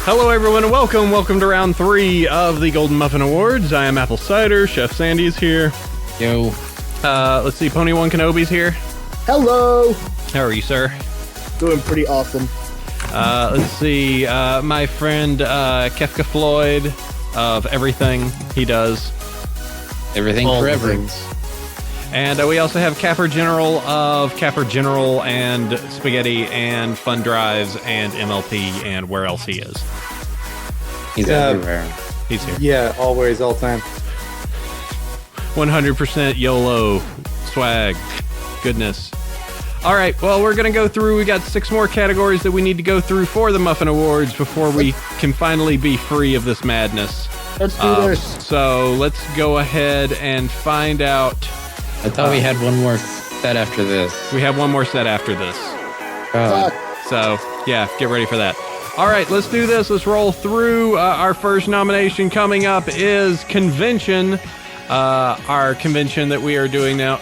Hello, everyone, and welcome to round 3 of the Golden Muffin Awards. I am Apple Cider. Chef Sandy's here. Yo. Let's see, Pony One Kenobi's here. Hello. How are you, sir? Doing pretty awesome. Let's see, my friend Kefkafloyd of everything he does. Everything All forever. things. And we also have Capper General of Capper General and Spaghetti and Fun Drives and MLP and where else he is. He's everywhere. He's here. Yeah, always, all time. 100% YOLO swag. Goodness. All right, well, we're going to go through. We got 6 more categories that we need to go through for the Muffin Awards before we can finally be free of this madness. Let's do this. So let's go ahead and find out. I thought we had one more set after this. We have one more set after this. God. So, yeah, get ready for that. All right, let's do this. Let's roll through. Our first nomination coming up is Convention. Our convention that we are doing now.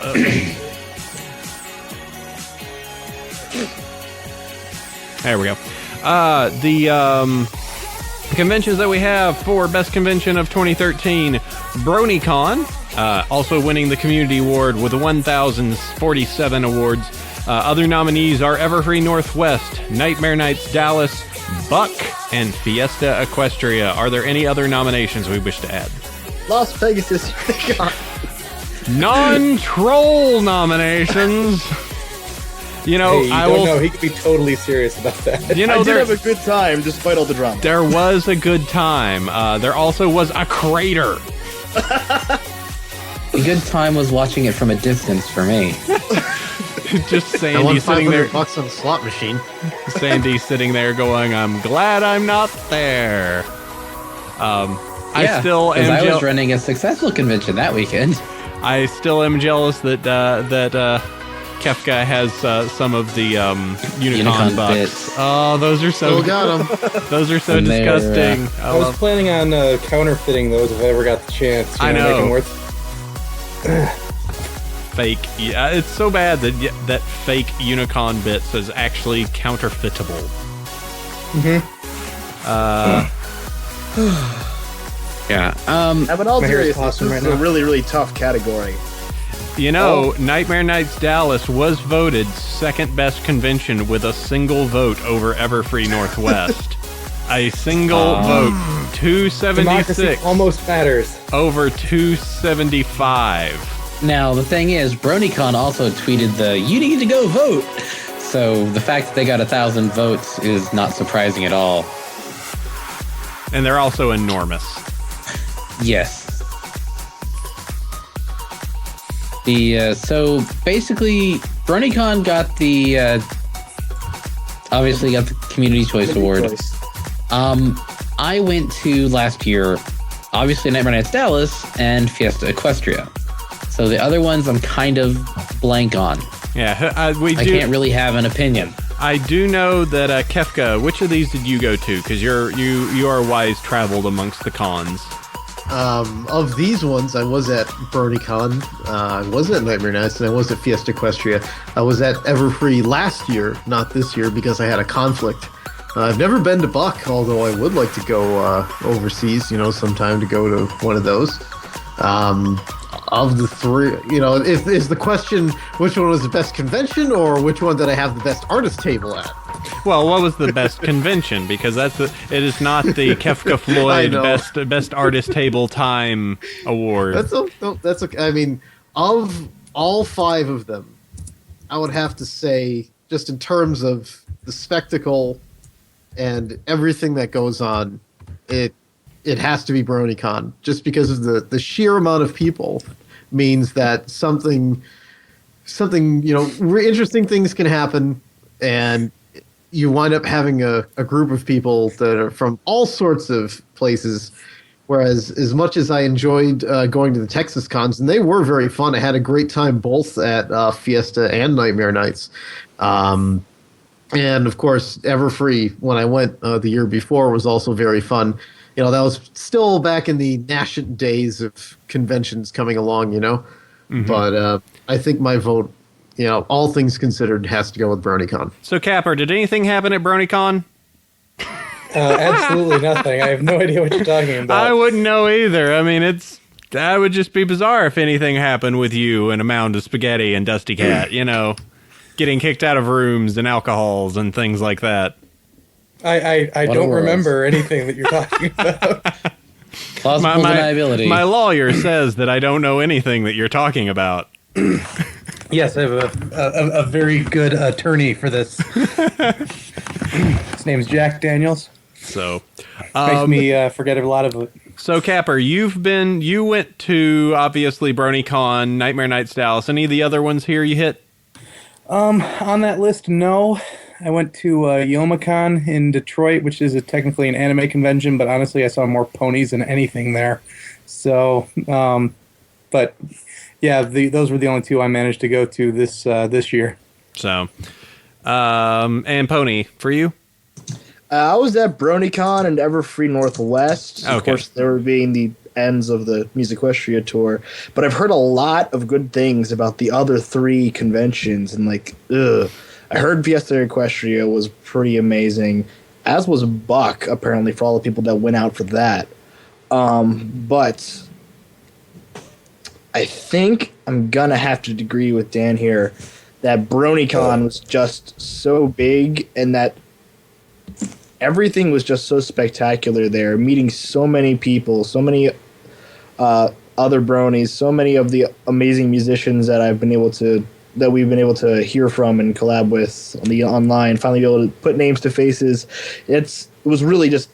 There we go. The conventions that we have for Best Convention of 2013, BronyCon, also winning the Community Award with 1,047 awards. Other nominees are Everfree Northwest, Nightmare Nights Dallas, Buck, and Fiesta Equestria. Are there any other nominations we wish to add? Las Vegas is Non-troll nominations. You know, Hey, you I don't will. know. He could be totally serious about that. You know, I did there, have a good time despite all the drama. there was a good time. There also was a crater. A good time was watching it from a distance for me. Just Sandy sitting there. $500 on the slot machine. Sandy sitting there going, "I'm glad I'm not there." I still am. I was running a successful convention that weekend. I still am jealous that Kefka has some of the Unicon bucks. bits. Oh, those are so. Still got them. Those are so And they're, disgusting. I was planning on counterfeiting those if I ever got the chance. I know. Make them worth. Fake. Yeah, it's so bad that fake Unicon bits is actually counterfeitable. Yeah. But all My hair is seriousness, awesome this right is a now. really, really tough category. You know, Nightmare Nights Dallas was voted second best convention with a single vote over Everfree Northwest. A single vote. Democracy 276 almost matters. over 275. Now, the thing is, BronyCon also tweeted you need to go vote. So the fact that they got 1,000 votes is not surprising at all. And they're also enormous. Yes. So basically, BronyCon got obviously got the Community Choice Award. I went to last year, obviously Nightmare Nights Dallas and Fiesta Equestria. So the other ones I'm kind of blank on. Yeah, I can't really have an opinion. I do know that Kefka. Which of these did you go to? Because you are wise traveled amongst the cons. Of these ones, I was at BronyCon, I was at Nightmare Nights, and I was at Fiesta Equestria. I was at Everfree last year, not this year, because I had a conflict. I've never been to Buck, although I would like to go overseas, sometime to go to one of those. Of the three, is the question which one was the best convention or which one did I have the best artist table at? Well, what was the best convention? Because it is not the Kefkafloyd best artist table time award. That's okay. I mean, of all 5 of them, I would have to say, just in terms of the spectacle and everything that goes on, it has to be BronyCon, just because of the sheer amount of people means that something interesting things can happen, and you wind up having a group of people that are from all sorts of places. Whereas as much as I enjoyed going to the Texas cons, and they were very fun, I had a great time both at Fiesta and Nightmare Nights. And of course, Everfree, when I went the year before, was also very fun. That was still back in the nascent days of conventions coming along, Mm-hmm. But I think my vote, all things considered, has to go with BronyCon. So, Capper, did anything happen at BronyCon? Absolutely nothing. I have no idea what you're talking about. I wouldn't know either. I mean, that would just be bizarre if anything happened with you and a mound of spaghetti and Dusty Cat, getting kicked out of rooms and alcohols and things like that. I don't remember anything that you're talking about. Plausible deniability. My lawyer says that I don't know anything that you're talking about. Yes, I have a very good attorney for this. His name's Jack Daniels. So, Makes me forget a lot of it. So, Capper, you went to, obviously, BronyCon, Nightmare Nights Dallas. Any of the other ones here you hit? On that list, no. I went to Youmacon in Detroit, which is technically an anime convention, but honestly, I saw more ponies than anything there. So, but yeah, those were the only two I managed to go to this year. So, and Pony, for you? I was at BronyCon and Everfree Northwest. Okay. Of course, they were being the ends of the Musiquestria tour. But I've heard a lot of good things about the other three conventions. And, I heard Fiesta Equestria was pretty amazing, as was Buck, apparently, for all the people that went out for that. But I think I'm going to have to agree with Dan here that BronyCon was just so big and that everything was just so spectacular there, meeting so many people, so many other bronies, so many of the amazing musicians that we've been able to hear from and collab with on the online, finally be able to put names to faces. It was really just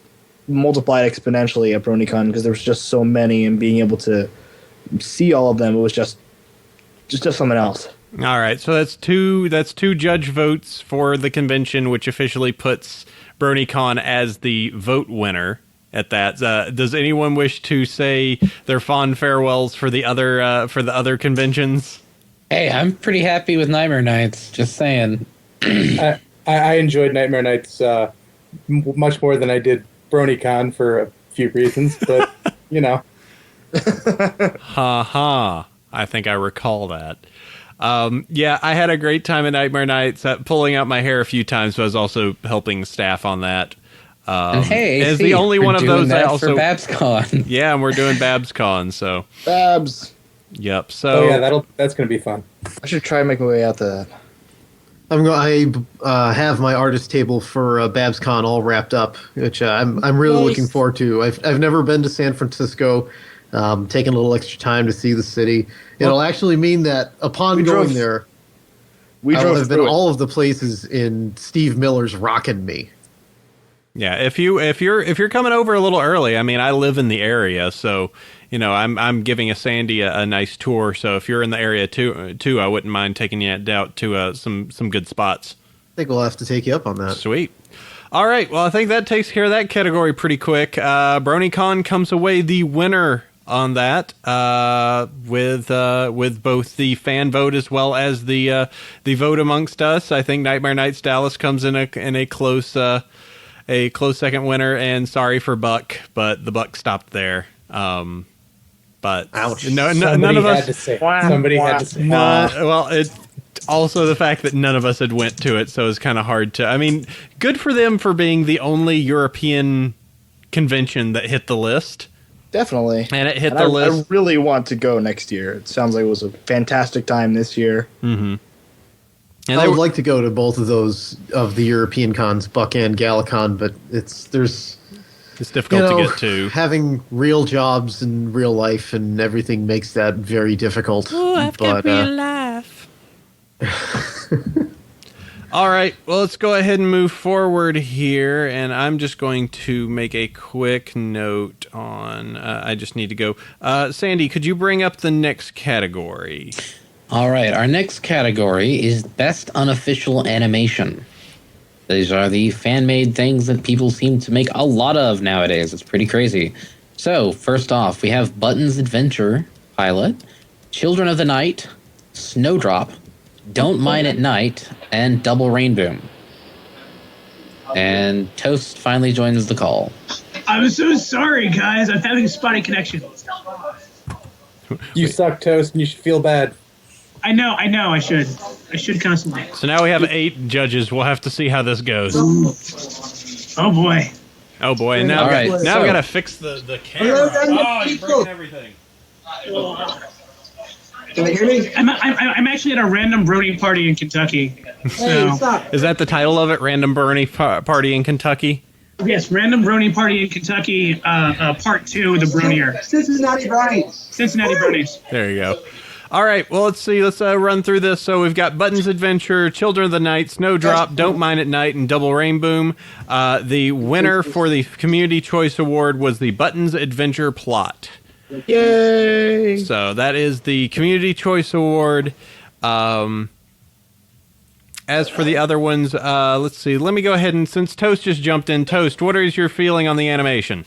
multiplied exponentially at BronyCon because there was just so many, and being able to see all of them, it was just something else. All right, so that's two judge votes for the convention, which officially puts BronyCon as the vote winner at that. Does anyone wish to say their fond farewells for the other conventions? Hey, I'm pretty happy with Nightmare Nights. Just saying. I enjoyed Nightmare Nights much more than I did BronyCon for a few reasons, but Ha. I think I recall that. Yeah, I had a great time at Nightmare Nights, pulling out my hair a few times, but I was also helping staff on that. And hey, as the only one of those, I also for BabsCon. Yeah, and we're doing BabsCon, so Babs. Yep. So that's gonna be fun. I should try and make my way out to that. I have my artist table for BabsCon all wrapped up, which I'm really looking forward to. I've never been to San Francisco. Taking a little extra time to see the city. It'll actually mean that upon going there, I will have been all of the places in Steve Miller's Rockin' Me. Yeah, if you're coming over a little early, I mean, I live in the area, so I'm giving Sandy a nice tour. So if you're in the area too, I wouldn't mind taking you out to some good spots. I think we'll have to take you up on that. Sweet. All right. Well, I think that takes care of that category pretty quick. BronyCon comes away the winner on that, with both the fan vote as well as the vote amongst us. I think Nightmare Nights Dallas comes in a close second winner, and sorry for Buck, but the Buck stopped there. But ouch. None of us. Somebody had to say. Well, it's also the fact that none of us had went to it, so it's kind of hard to. I mean, good for them for being the only European convention that hit the list. Definitely. And it hit the list. I really want to go next year. It sounds like it was a fantastic time this year. Mm-hmm. And I would like to go to both of those of the European cons, Buck and Galacon, but it's difficult to get to. Having real jobs and real life and everything makes that very difficult. Oh, I've got real life. All right, well, let's go ahead and move forward here, and I'm just going to make a quick note on, I just need to go. Sandy, could you bring up the next category? All right, our next category is Best Unofficial Animation. These are the fan-made things that people seem to make a lot of nowadays. It's pretty crazy. So, first off, we have Button's Adventure Pilot, Children of the Night, Snowdrop, Don't Mine at Night, and Double Rainbow. And Toast finally joins the call. I'm so sorry, guys. I'm having a spotty connection. You suck, Toast, and you should feel bad. I know. I should constantly. So now we have 8 judges. We'll have to see how this goes. Oh boy. Oh boy, and now, All right, now so- I gotta fix the camera. Oh, you're breaking everything. Can they hear me? I'm actually at a random Brony party in Kentucky. Hey, stop. Is that the title of it? Random Brony Party in Kentucky? Yes, random Brony party in Kentucky, part 2, the Bronier. Cincinnati Bronies. Cincinnati Bronies. There you go. All right, well, let's see. Let's run through this. So we've got Buttons Adventure, Children of the Night, Snowdrop, Don't Mind at Night, and Double Rainboom. The winner for the Community Choice Award was the Buttons Adventure plot. Yay! So that is the Community Choice Award. As for the other ones, let's see. Let me go ahead and, since Toast just jumped in, Toast, what is your feeling on the animation?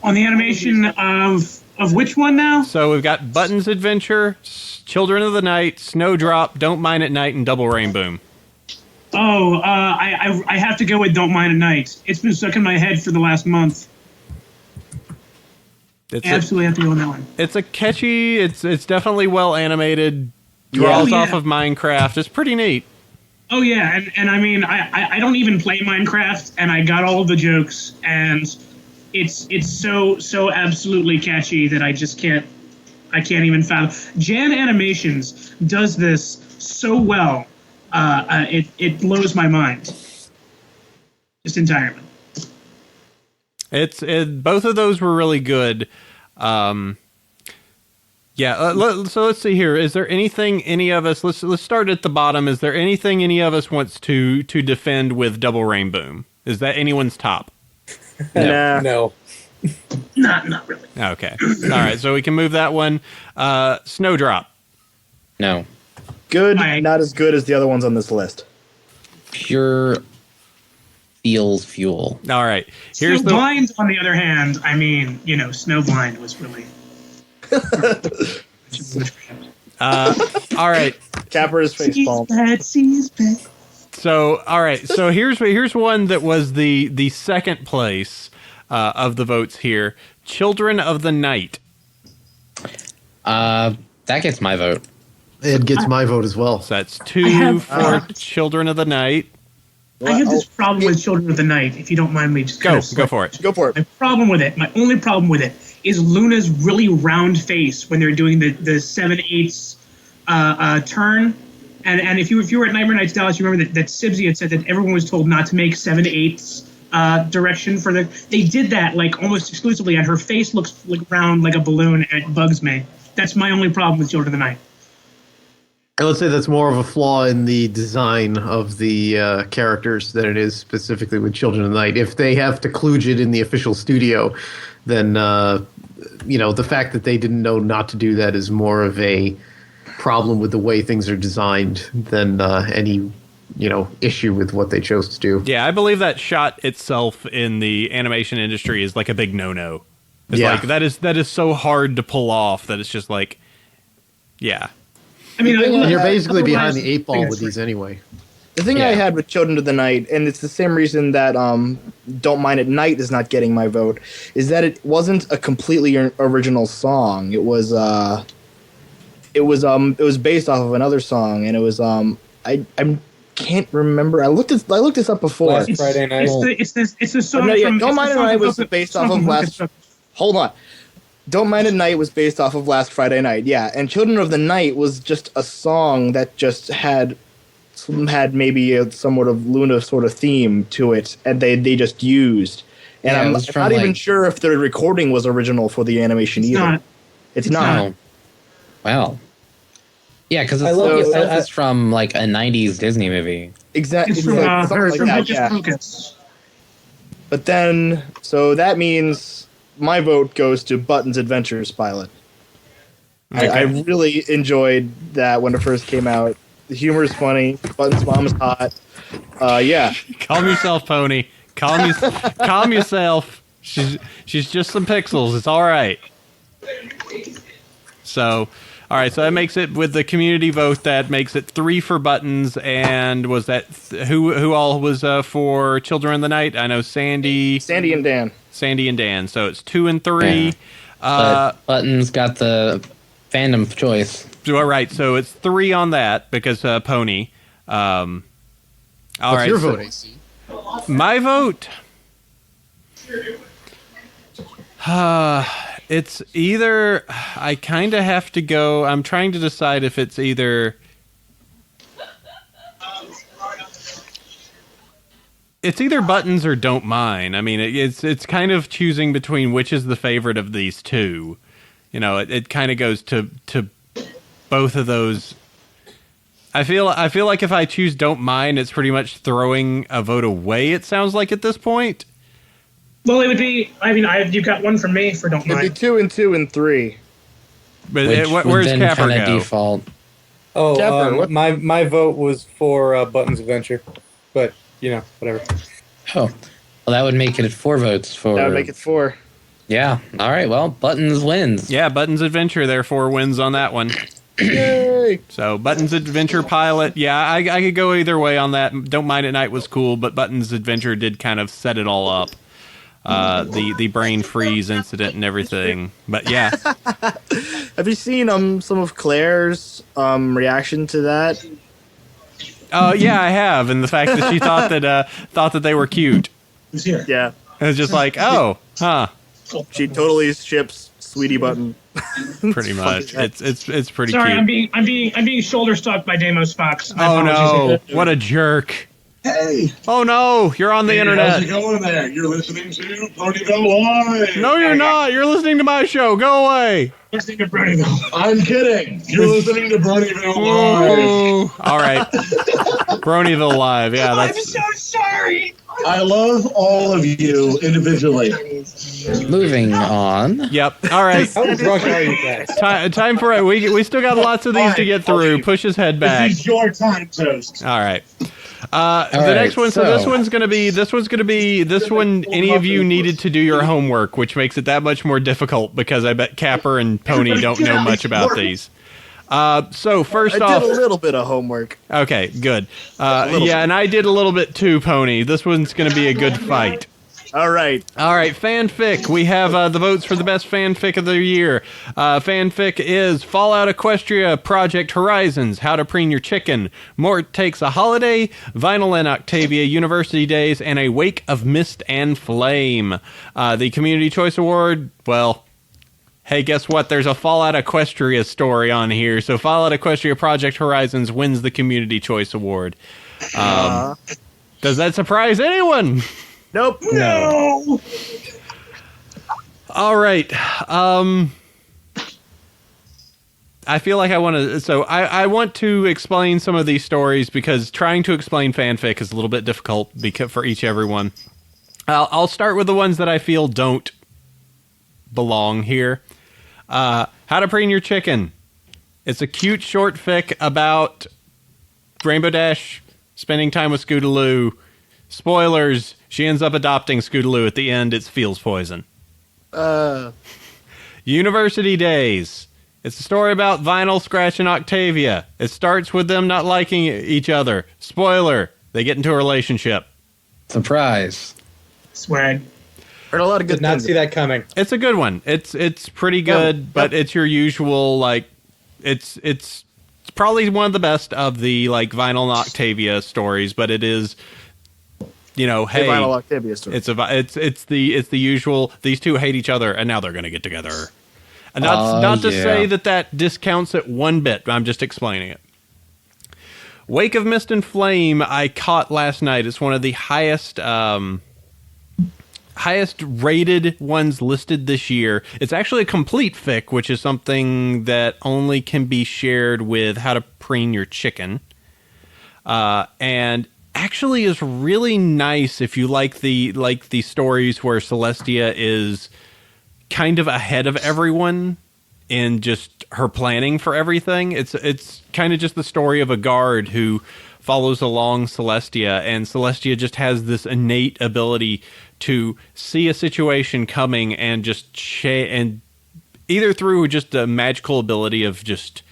On the animation of which one now? So we've got Buttons Adventure, Children of the Night, Snowdrop, Don't Mind at Night, and Double Rainboom. Oh, I have to go with Don't Mind at Night. It's been stuck in my head for the last month. Absolutely have to go with that one. It's a catchy, it's definitely well animated, draws off of Minecraft. It's pretty neat. Oh yeah, and I mean I don't even play Minecraft, and I got all of the jokes, and it's so absolutely catchy that I can't even fathom. Jan Animations does this so well, it blows my mind, just entirely. Both of those were really good. So let's see here. Is there anything any of us? Let's start at the bottom. Is there anything any of us wants to defend with Double Rainboom? Is that anyone's top? No. Not really. Okay. All right. So we can move that one. Snowdrop. No. Good, Alright. not as good as the other ones on this list. Pure feels fuel. All right. Here's Snowblind, on the other hand, I mean, Snowblind was really. all right. Capper's face palm. So all right. So here's one that was the second place of the votes here. Children of the Night. That gets my vote. It gets my vote as well. So that's 2 for Children of the Night. I have this problem with Children of the Night, if you don't mind me just Go for it. Go for it. My only problem with it is Luna's really round face when they're doing the 7/8 turn. And if you were at Nightmare Nights Dallas, you remember that Sibsy had said that everyone was told not to make 7/8 direction for the. They did that like almost exclusively, and her face looks like round like a balloon, and it bugs me. That's my only problem with Children of the Night. Let's say that's more of a flaw in the design of the characters than it is specifically with Children of the Night. If they have to kludge it in the official studio, then the fact that they didn't know not to do that is more of a problem with the way things are designed than any issue with what they chose to do. Yeah, I believe that shot itself in the animation industry is like a big no-no. It's Yeah. like that is so hard to pull off that it's just like, yeah. I mean, And you're basically behind otherwise, the 8 I ball think with it's these anyway. The thing I had with Children of the Night, and it's the same reason that Don't Mind at Night is not getting my vote, is that it wasn't a completely original song. It was based off of another song, and it was I can't remember. I looked this up before. Last Friday night. It's the song No, yeah, from. Don't it's the Mind at song Night from was Hocus- based song off of from last. Hocus- Hold on. Don't Mind at Night was based off of Last Friday Night, yeah. And Children of the Night was just a song that just had maybe a somewhat of Luna sort of theme to it, and they just used. And Yeah, it I'm was from, not even like- sure if the recording was original for the animation either. not. It's not. Oh. Wow. Yeah, because I it's, love it. it's from like a 90s Disney movie. Exactly. It's from, something like from that, Hocus yeah. Pocus. But then, so that means my vote goes to Buttons Adventures pilot. I really enjoyed that when it first came out. The humor is funny. Buttons' mom is hot. Yeah. Calm yourself, Pony. Calm yourself. She's just some pixels. It's all right. So, all right. So that makes it, with the community vote, that makes it 3 for Buttons. And was that who all was for Children of the Night? I know Sandy Sandy and Dan. and Dan. So it's 2 and 3. Yeah. But Buttons got the fandom choice. All right. So it's 3 on that because Pony. All What's right. your so vote, AC? my vote. It's either I kind of have to go. I'm trying to decide if it's either. It's either Buttons or Don't Mind. I mean, it's kind of choosing between which is the favorite of these two. You know, it kind of goes to both of those. I feel like if I choose Don't Mind, it's pretty much throwing a vote away. It sounds like at this point. Well, it would be. I mean, you've got one from me for Don't It'd be Mind. 2 and 2 and 3. But Which would where's then Capper kinda go? default. Oh, Capper, what- my vote was for Buttons Adventure, but you know, whatever. Oh, well, that would make it 4 votes for. That would make it 4. Yeah. All right. Well, Buttons wins. Yeah, Buttons Adventure, therefore, wins on that one. Yay! So, Buttons Adventure Pilot, yeah, I could go either way on that. Don't Mind at Night was cool, but Buttons Adventure did kind of set it all up. The brain freeze incident and everything. But yeah. Have you seen some of Claire's reaction to that? Yeah, I have. And the fact that she thought that they were cute. Who's here? Yeah. It was just like, oh, huh. She totally ships Sweetie Button. Pretty much. It's pretty Sorry, cute. I'm being shoulder stalked by Damos Fox. My Oh apologies. no, what a jerk. Hey, Oh no, you're on the how's internet. it going there? You're listening to Ponyville Live. No, you're not. You're listening to my show. Go away. Listening to Bronyville. I'm kidding. You're listening to Bronyville Live. Ooh. All right. Bronyville Live. Yeah, I'm that's so sorry. I love all of you individually. Moving on. yep. All right. How drunk are you guys? Time for it. We still got lots of these to get through. Push his head back. This is your time, Toast. All right. The right, next one. So so- this one's gonna be this one. Any of you needed to do your homework, which makes it that much more difficult because I bet Capper and Pony don't know much about these. So first I off, did a little bit of homework. okay, good. Yeah, and I did a little bit too, Pony. This one's gonna be a good fight. All right. All right, fanfic. We have the votes for the best fanfic of the year. Fanfic is Fallout Equestria, Project Horizons, How to Preen Your Chicken, Mort Takes a Holiday, Vinyl and Octavia University Days, and A Wake of Mist and Flame. The Community Choice Award, well, hey, guess what? There's a Fallout Equestria story on here. So Fallout Equestria Project Horizons wins the Community Choice Award. Does that surprise anyone? Nope. No. All right. I feel like I want to. So I want to explain some of these stories because trying to explain fanfic is a little bit difficult for everyone. I'll start with the ones that I feel don't belong here. How to Preen Your Chicken. It's a cute short fic about Rainbow Dash spending time with Scootaloo. Spoilers, she ends up adopting Scootaloo at the end. It's feels poison. University Days. It's a story about Vinyl, Scratch, and Octavia. It starts with them not liking each other. Spoiler, they get into a relationship. Surprise. Swag. Heard a lot of good Did not things. see that coming. It's a good one. It's pretty good, but it's your usual it's probably one of the best of the Vinyl and Octavia stories, but it is hey, Vinyl Octavia story. it's the usual. These two hate each other, and now they're going to get together. And not to say that discounts it one bit. I'm just explaining it. Wake of Mist and Flame, I caught last night. It's one of the highest rated ones listed this year. It's actually a complete fic, which is something that only can be shared with How to Preen Your Chicken. And actually is really nice if you like the stories where Celestia is kind of ahead of everyone in just her planning for everything. It's kind of just the story of a guard who follows along Celestia, and Celestia just has this innate ability to see a situation coming and just and either through just a magical ability of just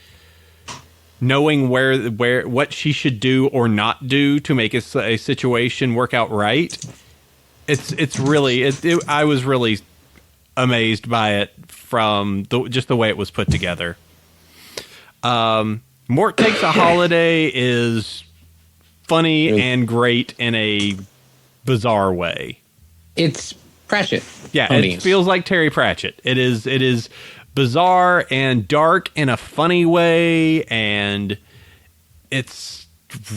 knowing where what she should do or not do to make a situation work out right. It's really I was really amazed by it from just the way it was put together. Mort Takes a Holiday is funny and great in a bizarre way. It's Pratchett. Yeah, ponies. it feels like Terry Pratchett. It is bizarre and dark in a funny way, and it's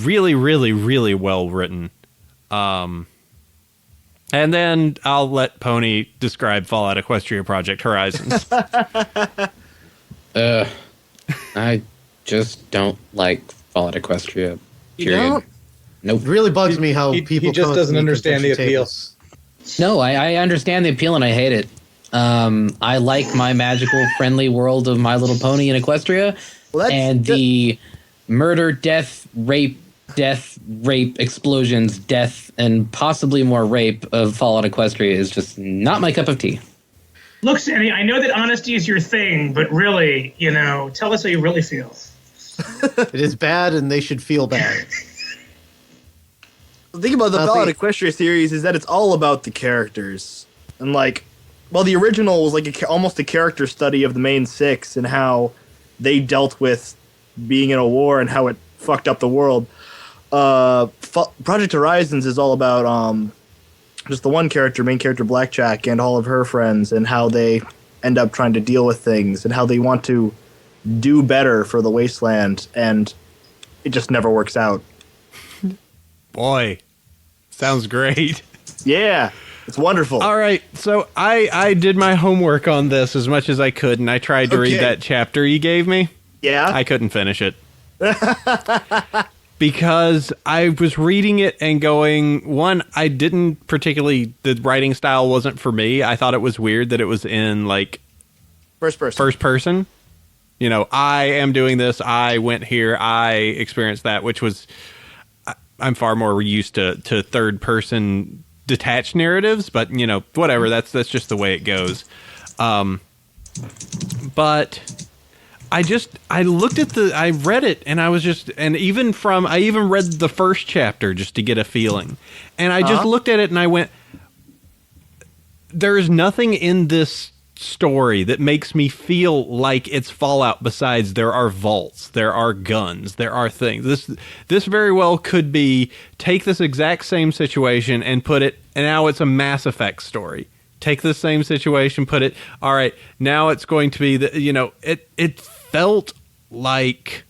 really, really, really well written. And then I'll let Pony describe Fallout Equestria Project Horizons. I just don't like Fallout Equestria. You Period. don't? Nope. It really bugs me how people he just come up to doesn't me understand the convention appeal. tables. No, I understand the appeal and I hate it. I like my magical, friendly world of My Little Pony in Equestria, Well, and the murder, death, rape, explosions, death, and possibly more rape of Fallout Equestria is just not my cup of tea. Look, Sandy, I know that honesty is your thing, but really, tell us how you really feel. It is bad, and they should feel bad. The thing about the Fallout Equestria series is that it's all about the characters. And, the original was almost a character study of the main six and how they dealt with being in a war and how it fucked up the world. Project Horizons is all about just the one character, main character Blackjack, and all of her friends, and how they end up trying to deal with things and how they want to do better for the wasteland, and it just never works out. Boy, sounds great. Yeah, it's wonderful. All right, so I did my homework on this as much as I could, and I tried to read that chapter you gave me. Yeah? I couldn't finish it. Because I was reading it and going, one, I didn't particularly, the writing style wasn't for me. I thought it was weird that it was in, First person. first person. I am doing this, I went here, I experienced that, which was, I'm far more used to third person detached narratives, but whatever, that's just the way it goes. But I looked at I read it, and I was just, and I even read the first chapter just to get a feeling, and I just looked at it and I went, there is nothing in this story that makes me feel like it's Fallout besides there are vaults, there are guns, there are things. This very well could be, take this exact same situation and put it, and now it's a Mass Effect story. Take this same situation, put it, all right, now it's going to be, it felt like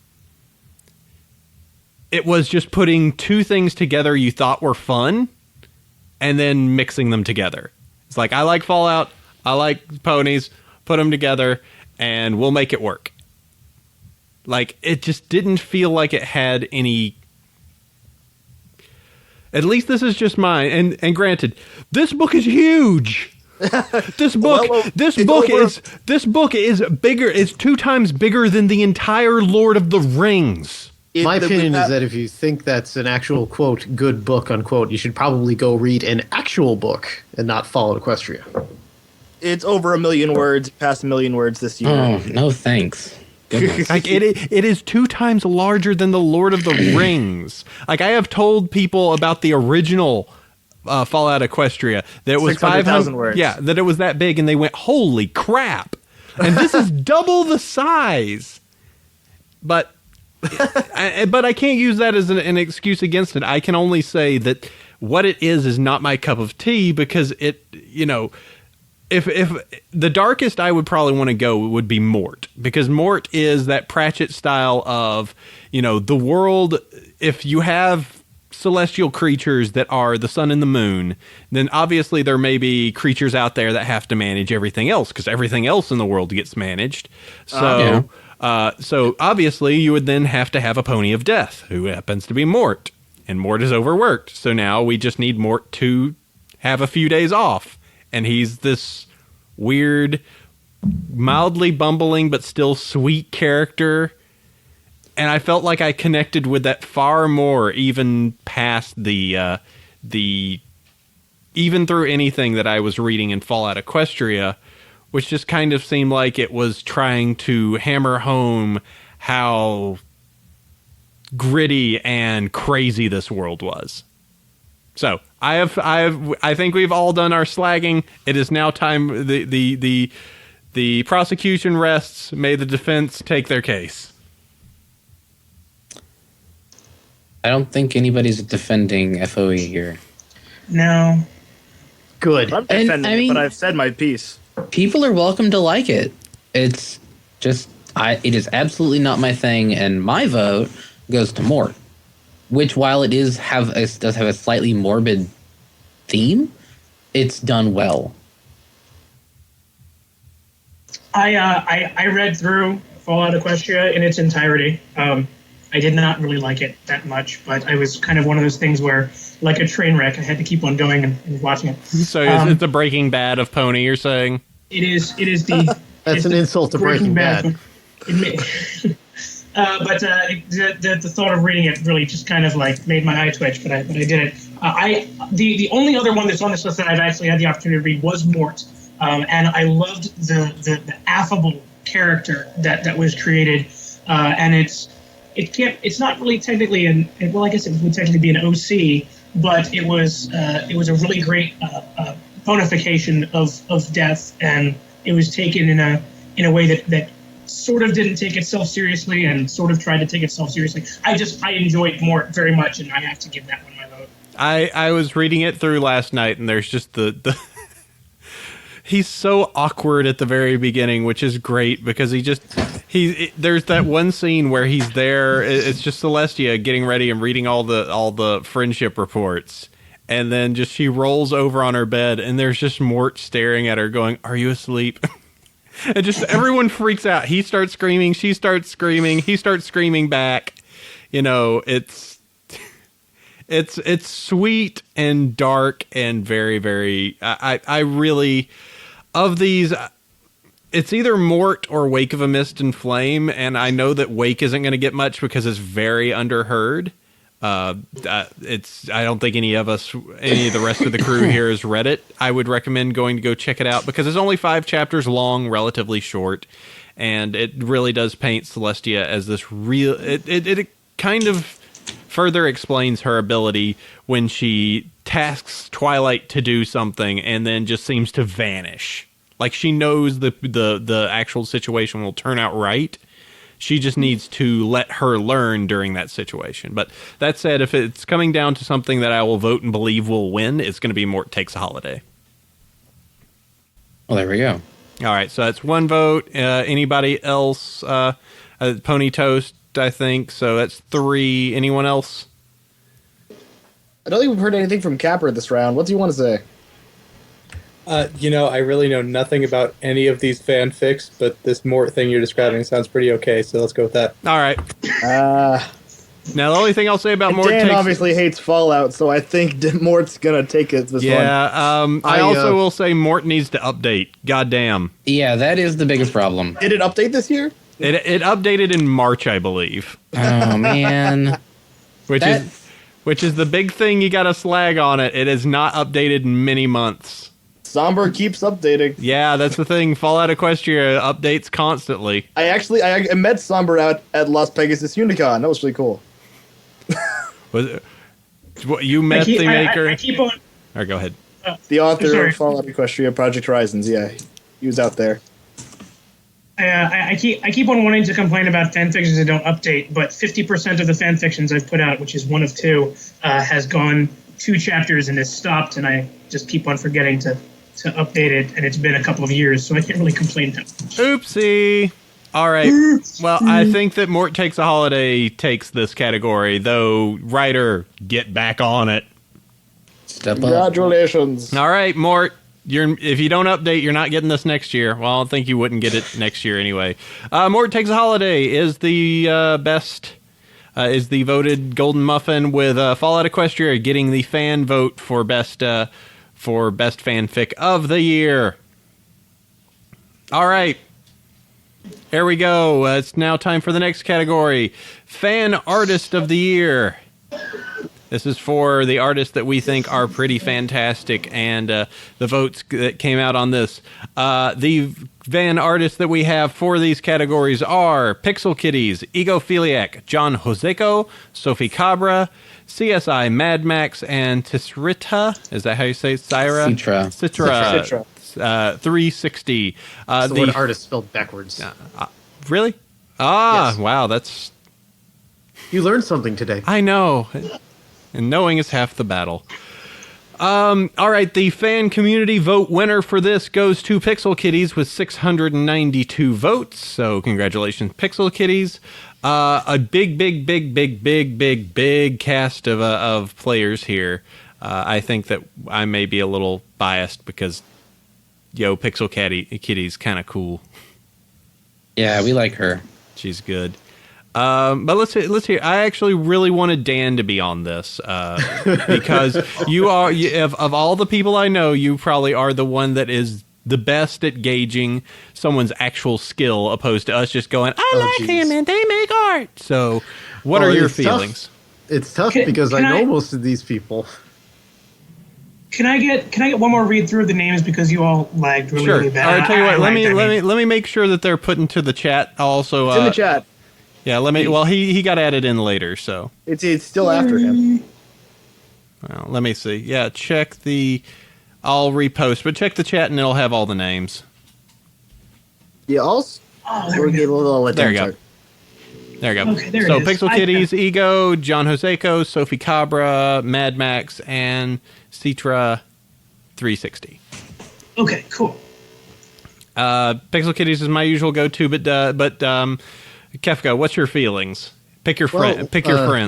it was just putting two things together you thought were fun and then mixing them together. It's like, I like Fallout, I like ponies, put them together, and we'll make it work. It just didn't feel like it had any... At least this is just mine, and granted, this book is huge. This book is bigger. It's 2 times bigger than the entire Lord of the Rings. My opinion is that if you think that's an actual, quote, good book, unquote, you should probably go read an actual book and not Fallout Equestria. It's over 1 million words, past 1 million words this year. Oh, no thanks. Goodness. It is 2 times larger than the Lord of the Rings. I have told people about the original Fallout Equestria that it was 600,000 words. Yeah, that it was that big, and they went, "Holy crap!" And this is double the size. But I can't use that as an excuse against it. I can only say that what it is not my cup of tea, because it, If the darkest I would probably want to go would be Mort, because Mort is that Pratchett style of, the world. If you have celestial creatures that are the sun and the moon, then obviously there may be creatures out there that have to manage everything else, because everything else in the world gets managed. So, so obviously you would then have to have a pony of death, who happens to be Mort, and Mort is overworked. So now we just need Mort to have a few days off. And he's this weird, mildly bumbling, but still sweet character. And I felt like I connected with that far more, even past even through anything that I was reading in Fallout Equestria, which just kind of seemed like it was trying to hammer home how gritty and crazy this world was. So I think we've all done our slagging. It is now time. The prosecution rests. May the defense take their case. I don't think anybody's defending FOE here. No. Good. I'm And, defending I mean- it, but I've said my piece. People are welcome to like it. It's just it is absolutely not my thing, and my vote goes to Mort, which while it does have a slightly morbid theme, it's done well. I read through Fallout Equestria in its entirety. I did not really like it that much, but I was kind of one of those things where, like a train wreck, I had to keep on going and watching it. So it's the Breaking Bad of Pony, you're saying? It is the. That's an insult to Breaking Bad. But the thought of reading it really just kind of like made my eye twitch, but I did it. The only other one that's on this list that I've actually had the opportunity to read was Mort, and I loved the affable character that was created, and it's not really technically well, I guess it would technically be an OC, but it was a really great bonification of death, and it was taken in a way that sort of didn't take itself seriously and sort of tried to take itself seriously. I enjoyed Mort very much, and I have to give that one my vote. I was reading it through last night, and there's just the he's so awkward at the very beginning, which is great because there's that one scene where he's there. It's just Celestia getting ready and reading all the friendship reports, and then just she rolls over on her bed, and there's just Mort staring at her, going, "Are you asleep?" And just everyone freaks out. He starts screaming. She starts screaming. He starts screaming back. You know, it's sweet and dark and very, very. I really, of these, it's either Mort or Wake of a Mist and Flame, and I know that Wake isn't going to get much because it's very underheard. I don't think any of the rest of the crew here has read it. I would recommend going to go check it out because it's only 5 chapters long, relatively short, and it really does paint Celestia as this real. It kind of further explains her ability when she tasks Twilight to do something and then just seems to vanish. Like she knows the actual situation will turn out right. She just needs to let her learn during that situation. But that said, if it's coming down to something that I will vote and believe will win, it's going to be Mort Takes a Holiday. Well, there we go. All right, so that's one vote. Anybody else? Ponytoast, I think. So that's 3. Anyone else? I don't think we've heard anything from Capper this round. What do you want to say? I really know nothing about any of these fanfics, but this Mort thing you're describing sounds pretty okay, so let's go with that. All right. Now, the only thing I'll say about Mort Dan obviously hates Fallout, so I think Mort's going to take it this one. I also will say Mort needs to update. Goddamn. Yeah, that is the biggest problem. Did it update this year? It updated in March, I believe. Oh, man. Which is the big thing you got to slag on it. It is not updated in many months. Somber keeps updating. Yeah, that's the thing. Fallout Equestria updates constantly. I met Somber out at Las Pegasus Unicon. That was really cool. Was it, you met the maker? I keep on. All right, go ahead. The author of Fallout Equestria Project Horizons. Yeah, he was out there. I keep on wanting to complain about fan fictions that don't update, but 50% of the fan fictions I've put out, which is one of 2, has gone 2 chapters and has stopped, and I just keep on forgetting to update it, and it's been a couple of years, so I can't really complain that much. Oopsie. All right. Well, I think that Mort Takes a Holiday takes this category, though. Writer, get back on it. Step up. Congratulations. All right, Mort. If you don't update, you're not getting this next year. Well, I don't think you wouldn't get it next year anyway. Mort Takes a Holiday is the best. Is the voted Golden Muffin, with Fallout Equestria getting the fan vote for best fanfic of the year. All right. Here we go. It's now time for the next category. Fan Artist of the Year. This is for the artists that we think are pretty fantastic, and the votes that came out on this. The fan artists that we have for these categories are Pixel Kitties, Egophiliac, John Joseco, Sophie Cabra, CSI Mad Max, and Tisrita. Is that how you say it? Citra. 360. The word artist spelled backwards. Really? Yes. Wow, that's... You learned something today. I know. And knowing is half the battle. All right, the fan community vote winner for this goes to Pixel Kitties with 692 votes. So congratulations, Pixel Kitties. A big cast of players here. I think that I may be a little biased because, Pixel Kitty's kind of cool. Yeah, we like her. She's good. But let's hear. I actually really wanted Dan to be on this because of all the people I know, you probably are the one that is the best at gauging someone's actual skill, opposed to us just going, "I like him and they make art." So, what are your feelings? Tough. It's tough because I know most of these people. Can I get one more read through of the names because you all lagged really bad? All right, tell you what. Let me make sure that they're put into the chat. Also, it's in the chat. Yeah, let me. Well, he got added in later, so it's still after him. Well, let me see. Yeah, check the. I'll repost, but check the chat and it'll have all the names. Yeah, also. There we go. There you go. There you go. Okay, there so it is. Pixel Kitties, Ego, John Joseco, Sophie Cabra, Mad Max, and Citra 360. Okay, cool. Pixel Kitties is my usual go-to, but Kefka, what's your feelings? Pick your friends.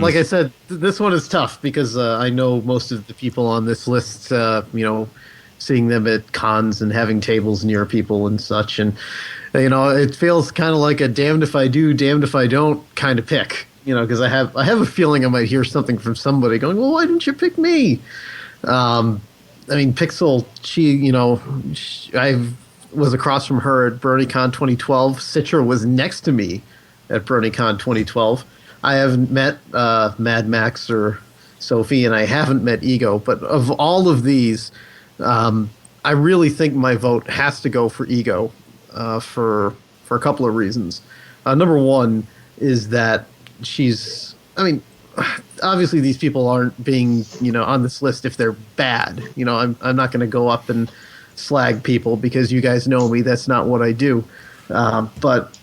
Like I said, this one is tough because I know most of the people on this list. Seeing them at cons and having tables near people and such, and it feels kind of like a damned if I do, damned if I don't kind of pick. Because I have a feeling I might hear something from somebody going, "Well, why didn't you pick me?" Pixel, I was across from her at BronyCon 2012. Citra was next to me at BronyCon 2012. I haven't met Mad Max or Sophie, and I haven't met Ego. But of all of these, I really think my vote has to go for Ego for a couple of reasons. Number one is that she's. Obviously these people aren't being on this list if they're bad. I'm not going to go up and slag people because you guys know me. That's not what I do. But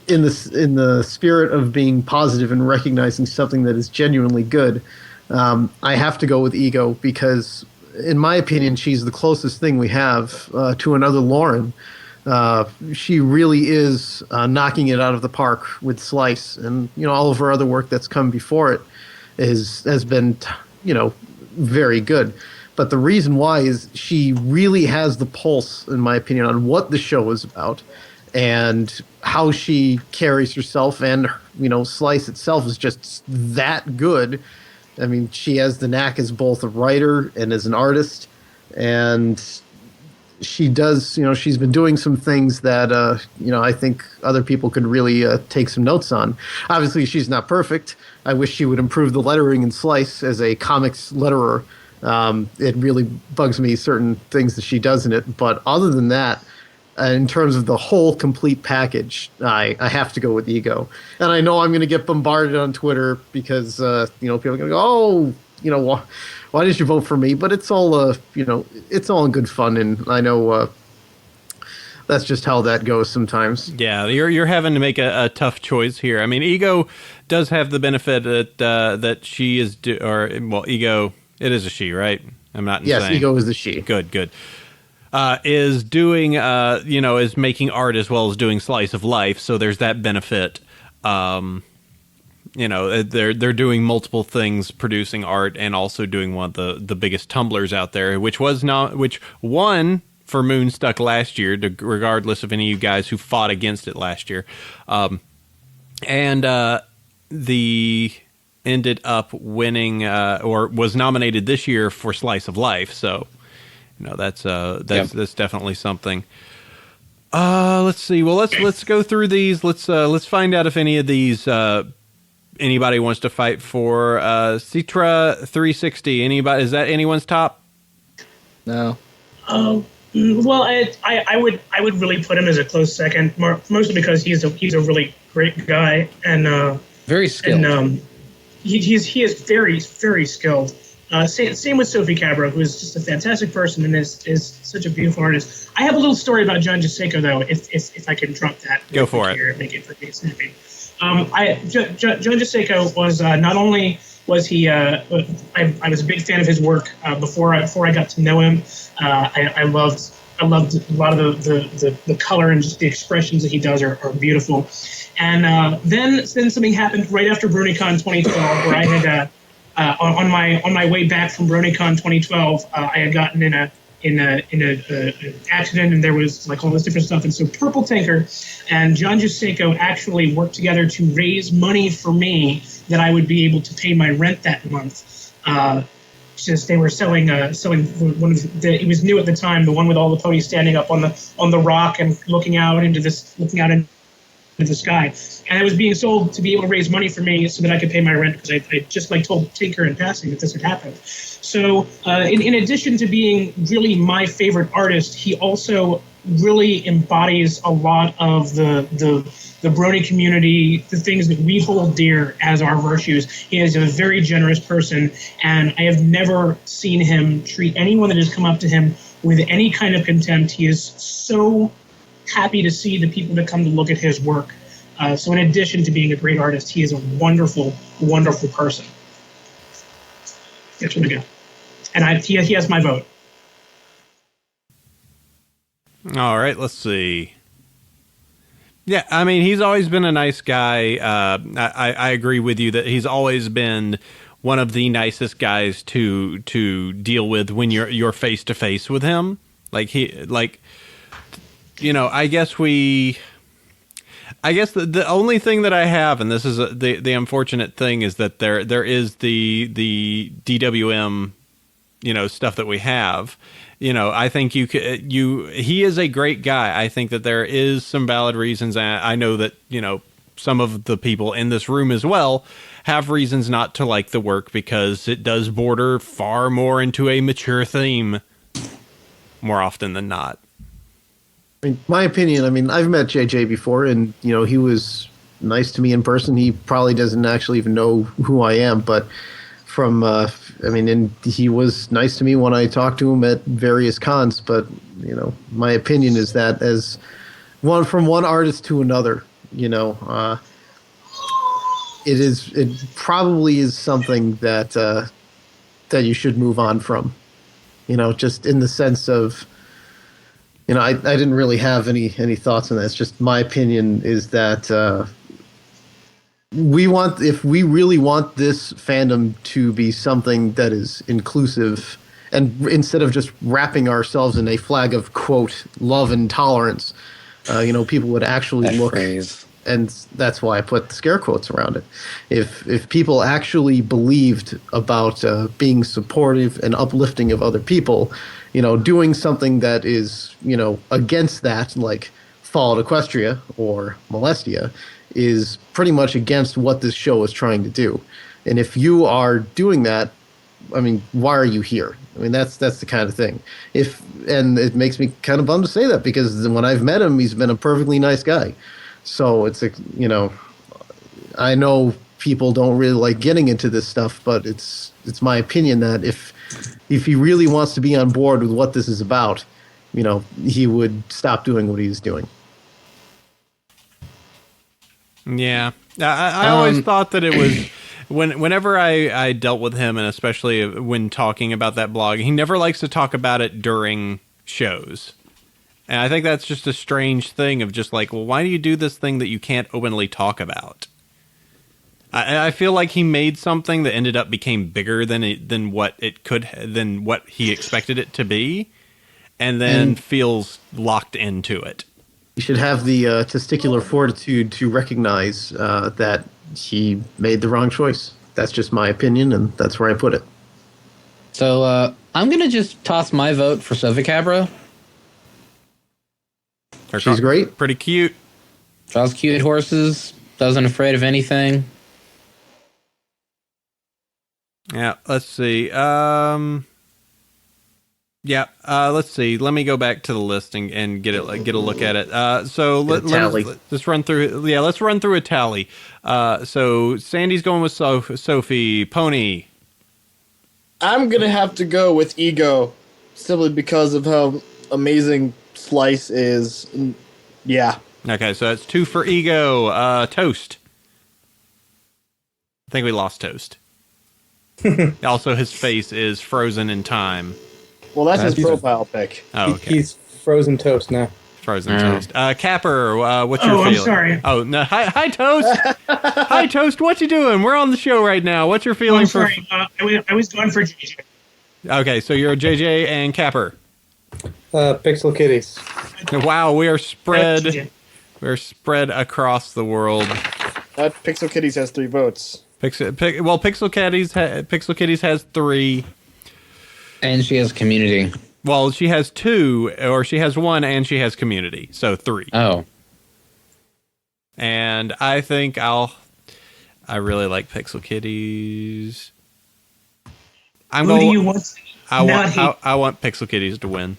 in the spirit of being positive and recognizing something that is genuinely good, I have to go with Ego because, in my opinion, she's the closest thing we have to another Lauren. She really is knocking it out of the park with Slice, and all of her other work that's come before it has been very good. But the reason why is she really has the pulse, in my opinion, on what the show is about and how she carries herself, and Slice itself is just that good. She has the knack as both a writer and as an artist, and she does, she's been doing some things that, I think other people could really take some notes on. Obviously, she's not perfect. I wish she would improve the lettering in Slice as a comics letterer. It really bugs me, certain things that she does in it. But other than that, in terms of the whole complete package, I have to go with Ego. And I know I'm going to get bombarded on Twitter because, people are going to go, why did you vote for me? But it's all, it's all in good fun. And I know that's just how that goes sometimes. Yeah, you're having to make a tough choice here. Ego does have the benefit that she is, Ego, it is a she, right? I'm not insane. Yes, Ego is the she. Good. Is doing, is making art as well as doing Slice of Life. So there's that benefit. They're doing multiple things, producing art and also doing one of the biggest tumblers out there, which won for Moonstuck last year, regardless of any of you guys who fought against it last year. Ended up winning or was nominated this year for Slice of Life. So, that's definitely something. Let's see. Well, let's go through these. Let's find out if any of these anybody wants to fight for Citra 360. Anybody? Is that anyone's top? No. Well, I would really put him as a close second, mostly because he's a really great guy and very skilled. And he is very, very skilled. Same with Sophie Cabra, who is just a fantastic person and is such a beautiful artist. I have a little story about John Joseco, though, if I can drop that. Go for it. Here and make it pretty snappy. John Joseco was not only was he. I was a big fan of his work before I got to know him. I loved a lot of the color and just the expressions that he does are beautiful. And then something happened right after BronyCon 2012, where I had on my way back from BronyCon 2012, I had gotten in an accident, and there was like all this different stuff. And so Purple Tinker and John Juseco actually worked together to raise money for me that I would be able to pay my rent that month. Since they were selling one of it was new at the time, the one with all the ponies standing up on the rock and looking out into the sky, and it was being sold to be able to raise money for me so that I could pay my rent, because I just like told Tinker in passing that this had happened. So in addition to being really my favorite artist, he also really embodies a lot of the Brony community, the things that we hold dear as our virtues. He is a very generous person, and I have never seen him treat anyone that has come up to him with any kind of contempt. He is so happy to see the people that come to look at his work. So in addition to being a great artist, he is a wonderful, wonderful person. That's what I got. And he has my vote. All right, let's see. Yeah, I mean, he's always been a nice guy. I agree with you that he's always been one of the nicest guys to deal with when you're face to face with him. I guess the only thing that I have, and this is the unfortunate thing, is that there is the DWM, stuff that we have. I think he is a great guy. I think that there is some valid reasons. I know that, some of the people in this room as well have reasons not to like the work, because it does border far more into a mature theme more often than not. I mean, my opinion, I've met JJ before, and, he was nice to me in person. He probably doesn't actually even know who I am, but and he was nice to me when I talked to him at various cons. But, my opinion is that as from one artist to another, it probably is something that you should move on from, just in the sense of, I didn't really have any thoughts on that. It's just my opinion is that if we really want this fandom to be something that is inclusive, and instead of just wrapping ourselves in a flag of, quote, love and tolerance, people would actually look. Phrase. And that's why I put the scare quotes around it. If people actually believed about being supportive and uplifting of other people, doing something that is, against that, like Fall at Equestria or Molestia, is pretty much against what this show is trying to do. And if you are doing that, why are you here? That's the kind of thing. And it makes me kind of bummed to say that, because when I've met him, he's been a perfectly nice guy. So it's I know people don't really like getting into this stuff, but it's my opinion that if he really wants to be on board with what this is about, he would stop doing what he's doing. Yeah, I always thought that it was whenever I dealt with him, and especially when talking about that blog, he never likes to talk about it during shows. And I think that's just a strange thing of just like, well, why do you do this thing that you can't openly talk about? I feel like he made something that ended up became bigger than what he expected it to be, and then feels locked into it. You should have the testicular fortitude to recognize that he made the wrong choice. That's just my opinion, and that's where I put it. So I'm going to just toss my vote for Sovicabra. She's great. Pretty cute. Draws cute horses. Doesn't afraid of anything. Yeah, let's see. Let's see. Let me go back to the list and get a look at it. Let's run through. Yeah, let's run through a tally. So Sandy's going with Sophie. Pony. I'm gonna have to go with Ego, simply because of how amazing Slice is. Yeah. Okay, so that's 2 for Ego. Toast. I think we lost Toast. Also, his face is frozen in time. Well, that's his He's- profile pic. Oh, okay. He's frozen toast now. Frozen toast. Capper, what's your Oh, feeling? I'm sorry. Oh, no. Hi, Toast. Hi, Toast. What you doing? We're on the show right now. What's your Oh, feeling I'm for... sorry. I was going for JJ. Okay, so you're JJ and Capper. Pixel Kitties. Wow, we are spread... JJ. We're spread across the world. Pixel Kitties has 3 votes. Pixel Kitties has 3. And she has community. Well, she has 2, or she has 1, and she has community, so 3. Oh. And I think I really like Pixel Kitties. Who do you want? I want Pixel Kitties to win.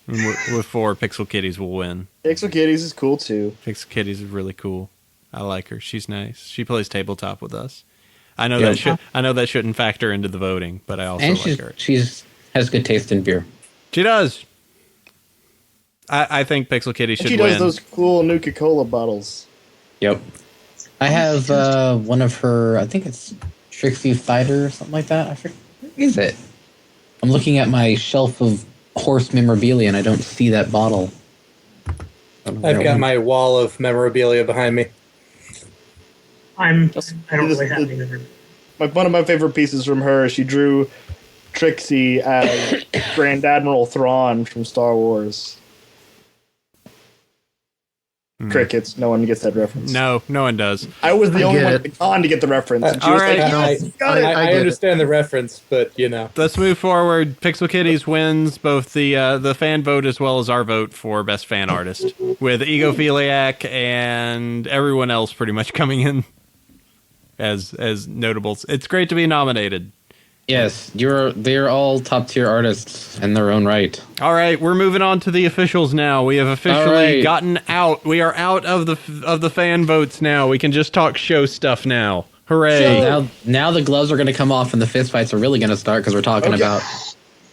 With 4, Pixel Kitties will win. Pixel Kitties is cool too. Pixel Kitties is really cool. I like her. She's nice. She plays tabletop with us. I know Yeah. that shouldn't factor into the voting, but I also And like her. she's has good taste in beer. She does. I think Pixel Kitty should She win. does those cool Nuka-Cola bottles. Yep. I have one of her, I think it's Trixie Fighter or something like that. I forget. Where is it? I'm looking at my shelf of horse memorabilia and I don't see that bottle. I've got my wall of memorabilia behind me. I don't really have any memory. One of my favorite pieces from her, she drew Trixie as Grand Admiral Thrawn from Star Wars. Crickets. No one gets that reference. No one does. I was the I only get one it. at the con to get the reference. And she All was right. like, got it. I I get understand the reference, but you know. Let's move forward. Pixel Kitties wins both the fan vote as well as our vote for best fan artist, with Egophiliac and everyone else pretty much coming in as notables. It's great to be nominated. Yes, they're all top tier artists in their own right. All right, we're moving on to the officials now. We have officially All right. gotten out. We are out of the fan votes now. We can just talk show stuff now. Hooray! Now the gloves are going to come off and the fist fights are really going to start because we're talking about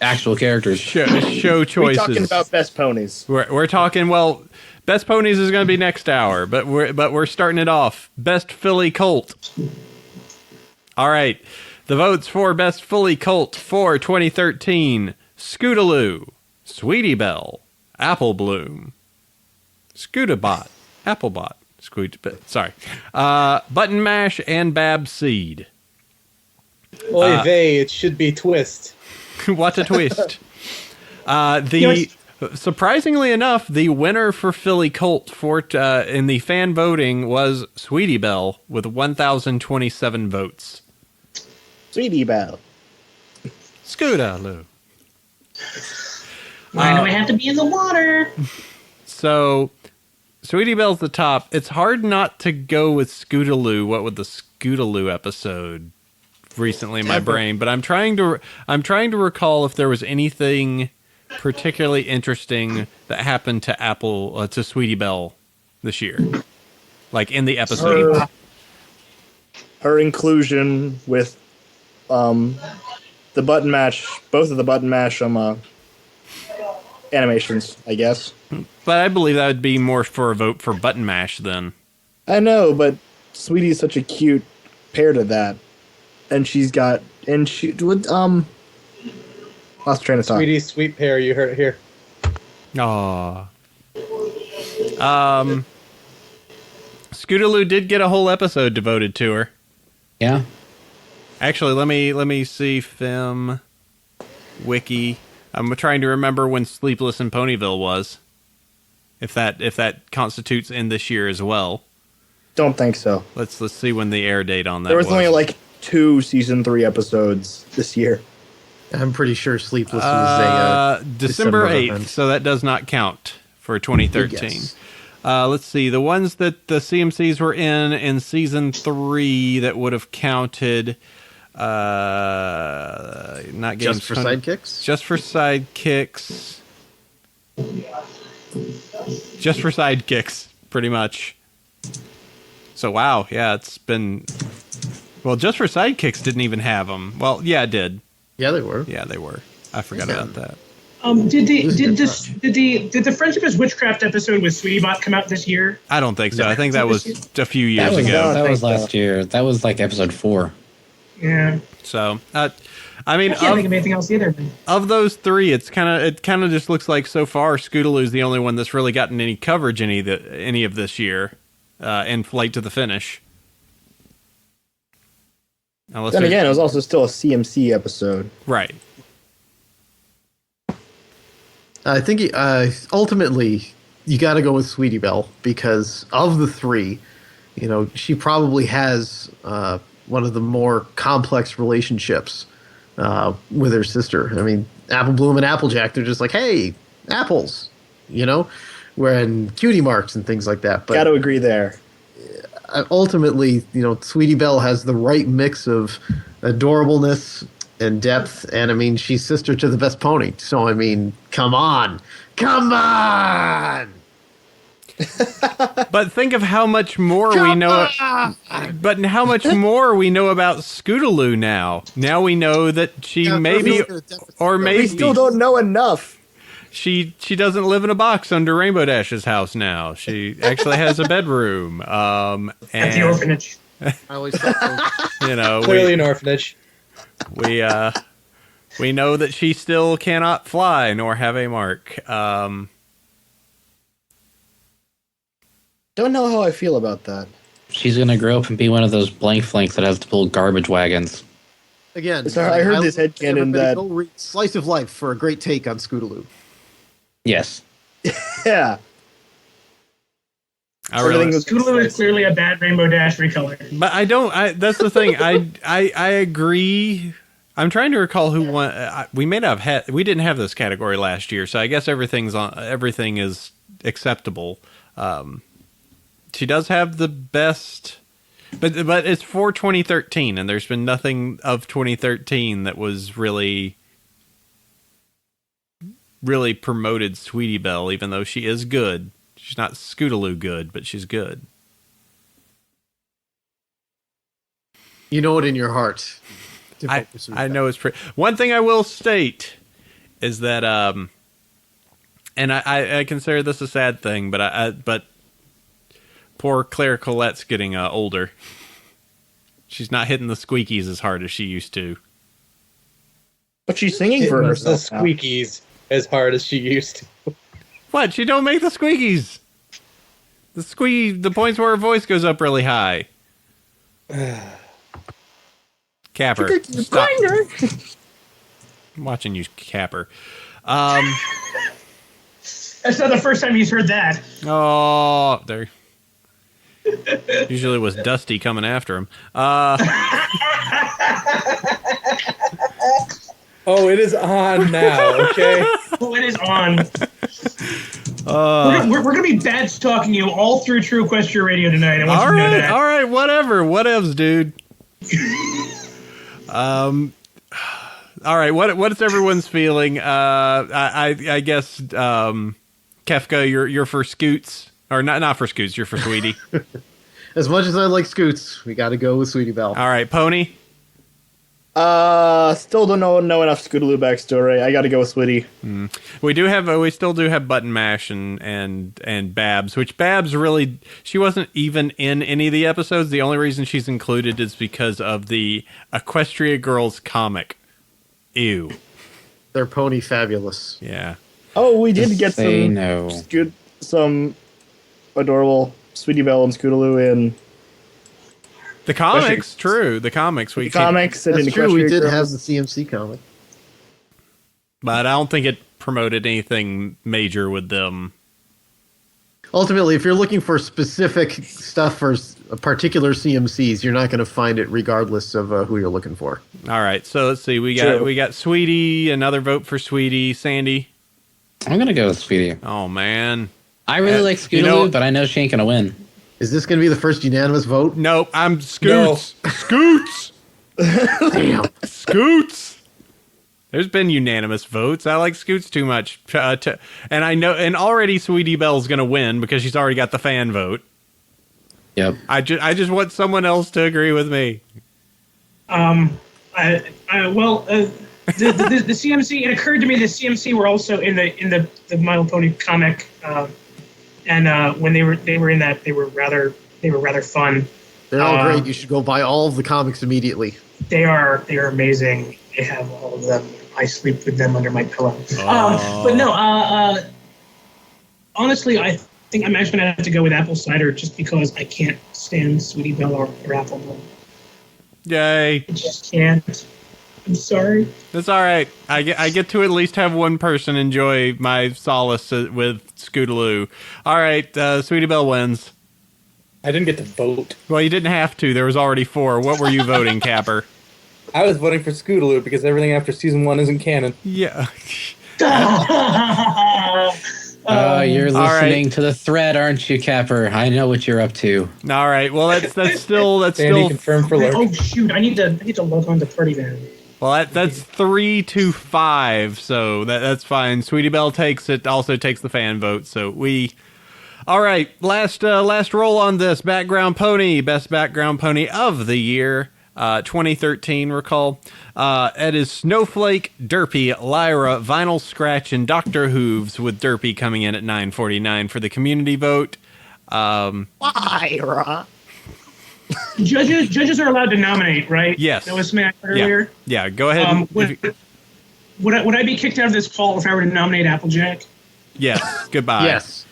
actual characters. Show We're choices. talking about best ponies. We're talking, well, best ponies is going to be next hour, but we're starting it off. Best filly colt. All right. The votes for best filly colt for 2013: Scootaloo, Sweetie Belle, Apple Bloom, Scootabot, Applebot, Button Mash, and Bab Seed. Oy vey, it should be twist. What a twist! Surprisingly enough, the winner for filly colt in the fan voting was Sweetie Belle with 1,027 votes. Sweetie Belle. Scootaloo. Why do I have to be in the water? So, Sweetie Belle's the top. It's hard not to go with Scootaloo. What with the Scootaloo episode recently in my brain, but I'm trying to recall if there was anything particularly interesting that happened to Sweetie Belle this year, like in the episode. Her inclusion with the button mash, both of the button mash animations, I guess. But I believe that would be more for a vote for Button Mash then. I know, but Sweetie's such a cute pair to that, and she lost train of thought. Sweetie, sweet pear, you heard it here. Aww. Scootaloo did get a whole episode devoted to her. Yeah. Actually, let me see Film Wiki. I'm trying to remember when Sleepless in Ponyville was. If that constitutes in this year as well. Don't think so. Let's see when the air date on that There was only like 2 season 3 episodes this year. I'm pretty sure Sleepless was a December 8th, event. so that does not count for 2013. Yes. Let's see. The ones that the CMCs were in season 3 that would have counted. Not Just for sidekicks? Just for sidekicks. Just for sidekicks, pretty much. So, wow. Yeah, it's been... Well, Just for Sidekicks didn't even have them. Well, yeah, it did. Yeah, they were. Yeah, they were. I forgot about that. Did the Friendship is Witchcraft episode with Sweetie Bot come out this year? I don't think so. I think that was a few years That ago. was last year. That was like episode 4. Yeah. So, I mean, I can't think of anything else either. of those three, it kind of just looks like so far Scootaloo's the only one that's really gotten any coverage any of this year, in Flight to the Finish. Then again, it was also still a CMC episode. Right. I think ultimately you got to go with Sweetie Belle because of the three, she probably has one of the more complex relationships with her sister. I mean, Apple Bloom and Applejack, they're just like, hey, apples, and cutie marks and things like that. But got to agree there. Ultimately, Sweetie Belle has the right mix of adorableness and depth, and I mean, she's sister to the best pony. So I mean, come on. But think of how much more we know. But how much more we know about Scootaloo now. Now we know that she maybe, or maybe we still don't know enough. She doesn't live in a box under Rainbow Dash's house now. She actually has a bedroom. And, at the orphanage. I always thought Clearly an orphanage. We know that she still cannot fly nor have a mark. Don't know how I feel about that. She's going to grow up and be one of those blank flanks that has to pull garbage wagons. Again, so I heard this headcanon that... Go read Slice of Life for a great take on Scootaloo. Yes. Yeah. Scootaloo is clearly a bad Rainbow Dash recolor. But that's the thing. I agree. I'm trying to recall who won. We didn't have this category last year, so I guess everything is acceptable. She does have the best, but it's for 2013, and there's been nothing of 2013 that was really promoted Sweetie Belle, even though she is good. She's not Scootaloo good, but she's good. You know it in your heart. I know it's pretty. One thing I will state is that, and I consider this a sad thing, but poor Claire Colette's getting older. She's not hitting the squeakies as hard as she used to. But she's singing for herself. The squeakies as hard as she used to. What? She don't make the squeakies. The points where her voice goes up really high. Capper, stop. I'm watching you, Capper. That's not the first time he's heard that. Oh, there. Usually it was Dusty coming after him. Oh, it is on now, okay? Oh, it is on. We're going to be bad stalking you all through True Equestria Radio tonight. I want you to know that. All right, whatever. Whatevs, dude. All right, what's everyone's feeling? I guess Kefka, you're for Scoots, or not for Scoots. You're for Sweetie. As much as I like Scoots, we got to go with Sweetie Belle. All right, Pony. Still don't know enough Scootaloo backstory. I got to go with Sweetie. We still do have Button Mash and Babs, which Babs really, she wasn't even in any of the episodes. The only reason she's included is because of the Equestria Girls comic. Ew. They're pony fabulous. Yeah. Oh, we did get some adorable Sweetie Belle and Scootaloo in the comics. True, the comics. That's true. We did have the CMC comic, but I don't think it promoted anything major with them. Ultimately, if you're looking for specific stuff for particular CMCs, you're not going to find it regardless of who you're looking for. All right, so let's see. We got Sweetie. Another vote for Sweetie. Sandy. I'm gonna go with Sweetie. Oh man, I really like Scootaloo, but I know she ain't gonna win. Is this going to be the first unanimous vote? Nope, I'm Scoots. No. Scoots. Damn. Scoots. There's been unanimous votes. I like Scoots too much. And I know, and already Sweetie Belle's going to win because she's already got the fan vote. Yep. I just want someone else to agree with me. The CMC, it occurred to me the CMC were also in the My Little Pony comic, and when they were in that, they were rather fun. They're all great. You should go buy all of the comics immediately. They are amazing. They have all of them. I sleep with them under my pillow. But no, honestly, I think I'm actually going to have to go with apple cider just because I can't stand Sweetie Belle or apple bloom. Yay. I just can't. I'm sorry. That's all right. I get to at least have one person enjoy my solace with Scootaloo. All right, Sweetie Belle wins. I didn't get to vote. Well, you didn't have to. There was already 4. What were you voting, Capper? I was voting for Scootaloo because everything after season 1 isn't canon. Yeah. You're listening to the thread, aren't you, Capper? I know what you're up to. All right. Well, that's still Sandy confirmed for Lurk. Oh shoot! I need to log on to Party Van. Well, that's 3-5, so that's fine. Sweetie Belle takes it. Also takes the fan vote. So we. All right. Last roll on this background pony, best background pony of the year. 2013, recall. It is Snowflake, Derpy, Lyra, Vinyl Scratch, and Dr. Hooves, with Derpy coming in at 949 for the community vote. Lyra. Judges are allowed to nominate, right? Yes. That was something I heard earlier. Yeah, go ahead. Would I be kicked out of this poll if I were to nominate Applejack? Yes. Goodbye. Yes.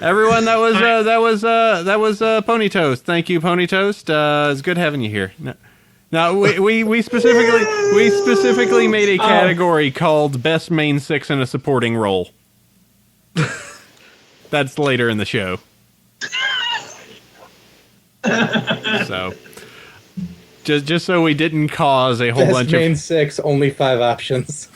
Everyone, that was Ponytoast. Thank you, Ponytoast. It's good having you here. No, we specifically made a category called Best Main Six in a Supporting Role. That's later in the show. So, just so we didn't cause a whole bunch of main 6, only 5 options.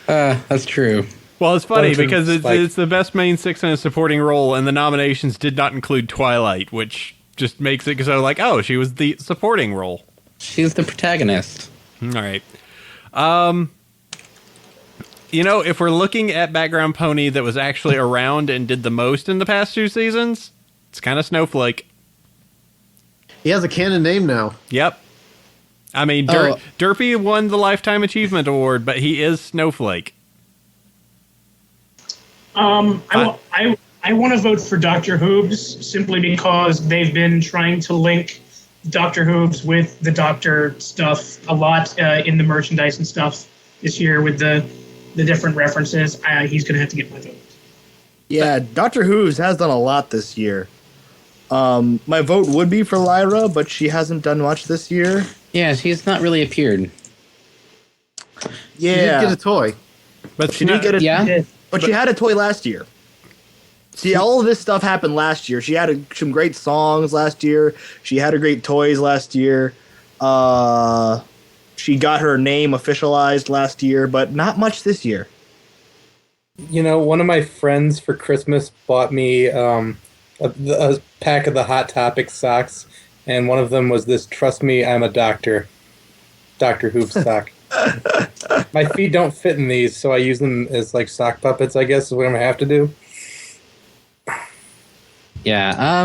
That's true. Well, it's funny Bunch of because it's spikes. the best main 6 in a supporting role, and the nominations did not include Twilight, which just makes it so like, oh, she was the supporting role. She's the protagonist. All right. If we're looking at background pony that was actually around and did the most in the past 2 seasons, it's kind of Snowflake. He has a canon name now. Yep. I mean, Derpy won the Lifetime Achievement Award, but he is Snowflake. I want to vote for Dr. Hoobs simply because they've been trying to link Dr. Hoobs with the Doctor stuff a lot in the merchandise and stuff this year with the different references. He's going to have to get my vote. Yeah, Dr. Who's has done a lot this year. My vote would be for Lyra, but she hasn't done much this year. Yeah, she's not really appeared. Yeah, She did get a toy. But she did get a Yeah? but she had a toy last year. See, all of this stuff happened last year. She had some great songs last year. She had her great toys last year. She got her name officialized last year, but not much this year. One of my friends for Christmas bought me a pack of the Hot Topic socks, and one of them was this "Trust Me, I'm a Doctor" Dr. Hoop sock. My feet don't fit in these, so I use them as like sock puppets, I guess is what I'm going to have to do. Yeah,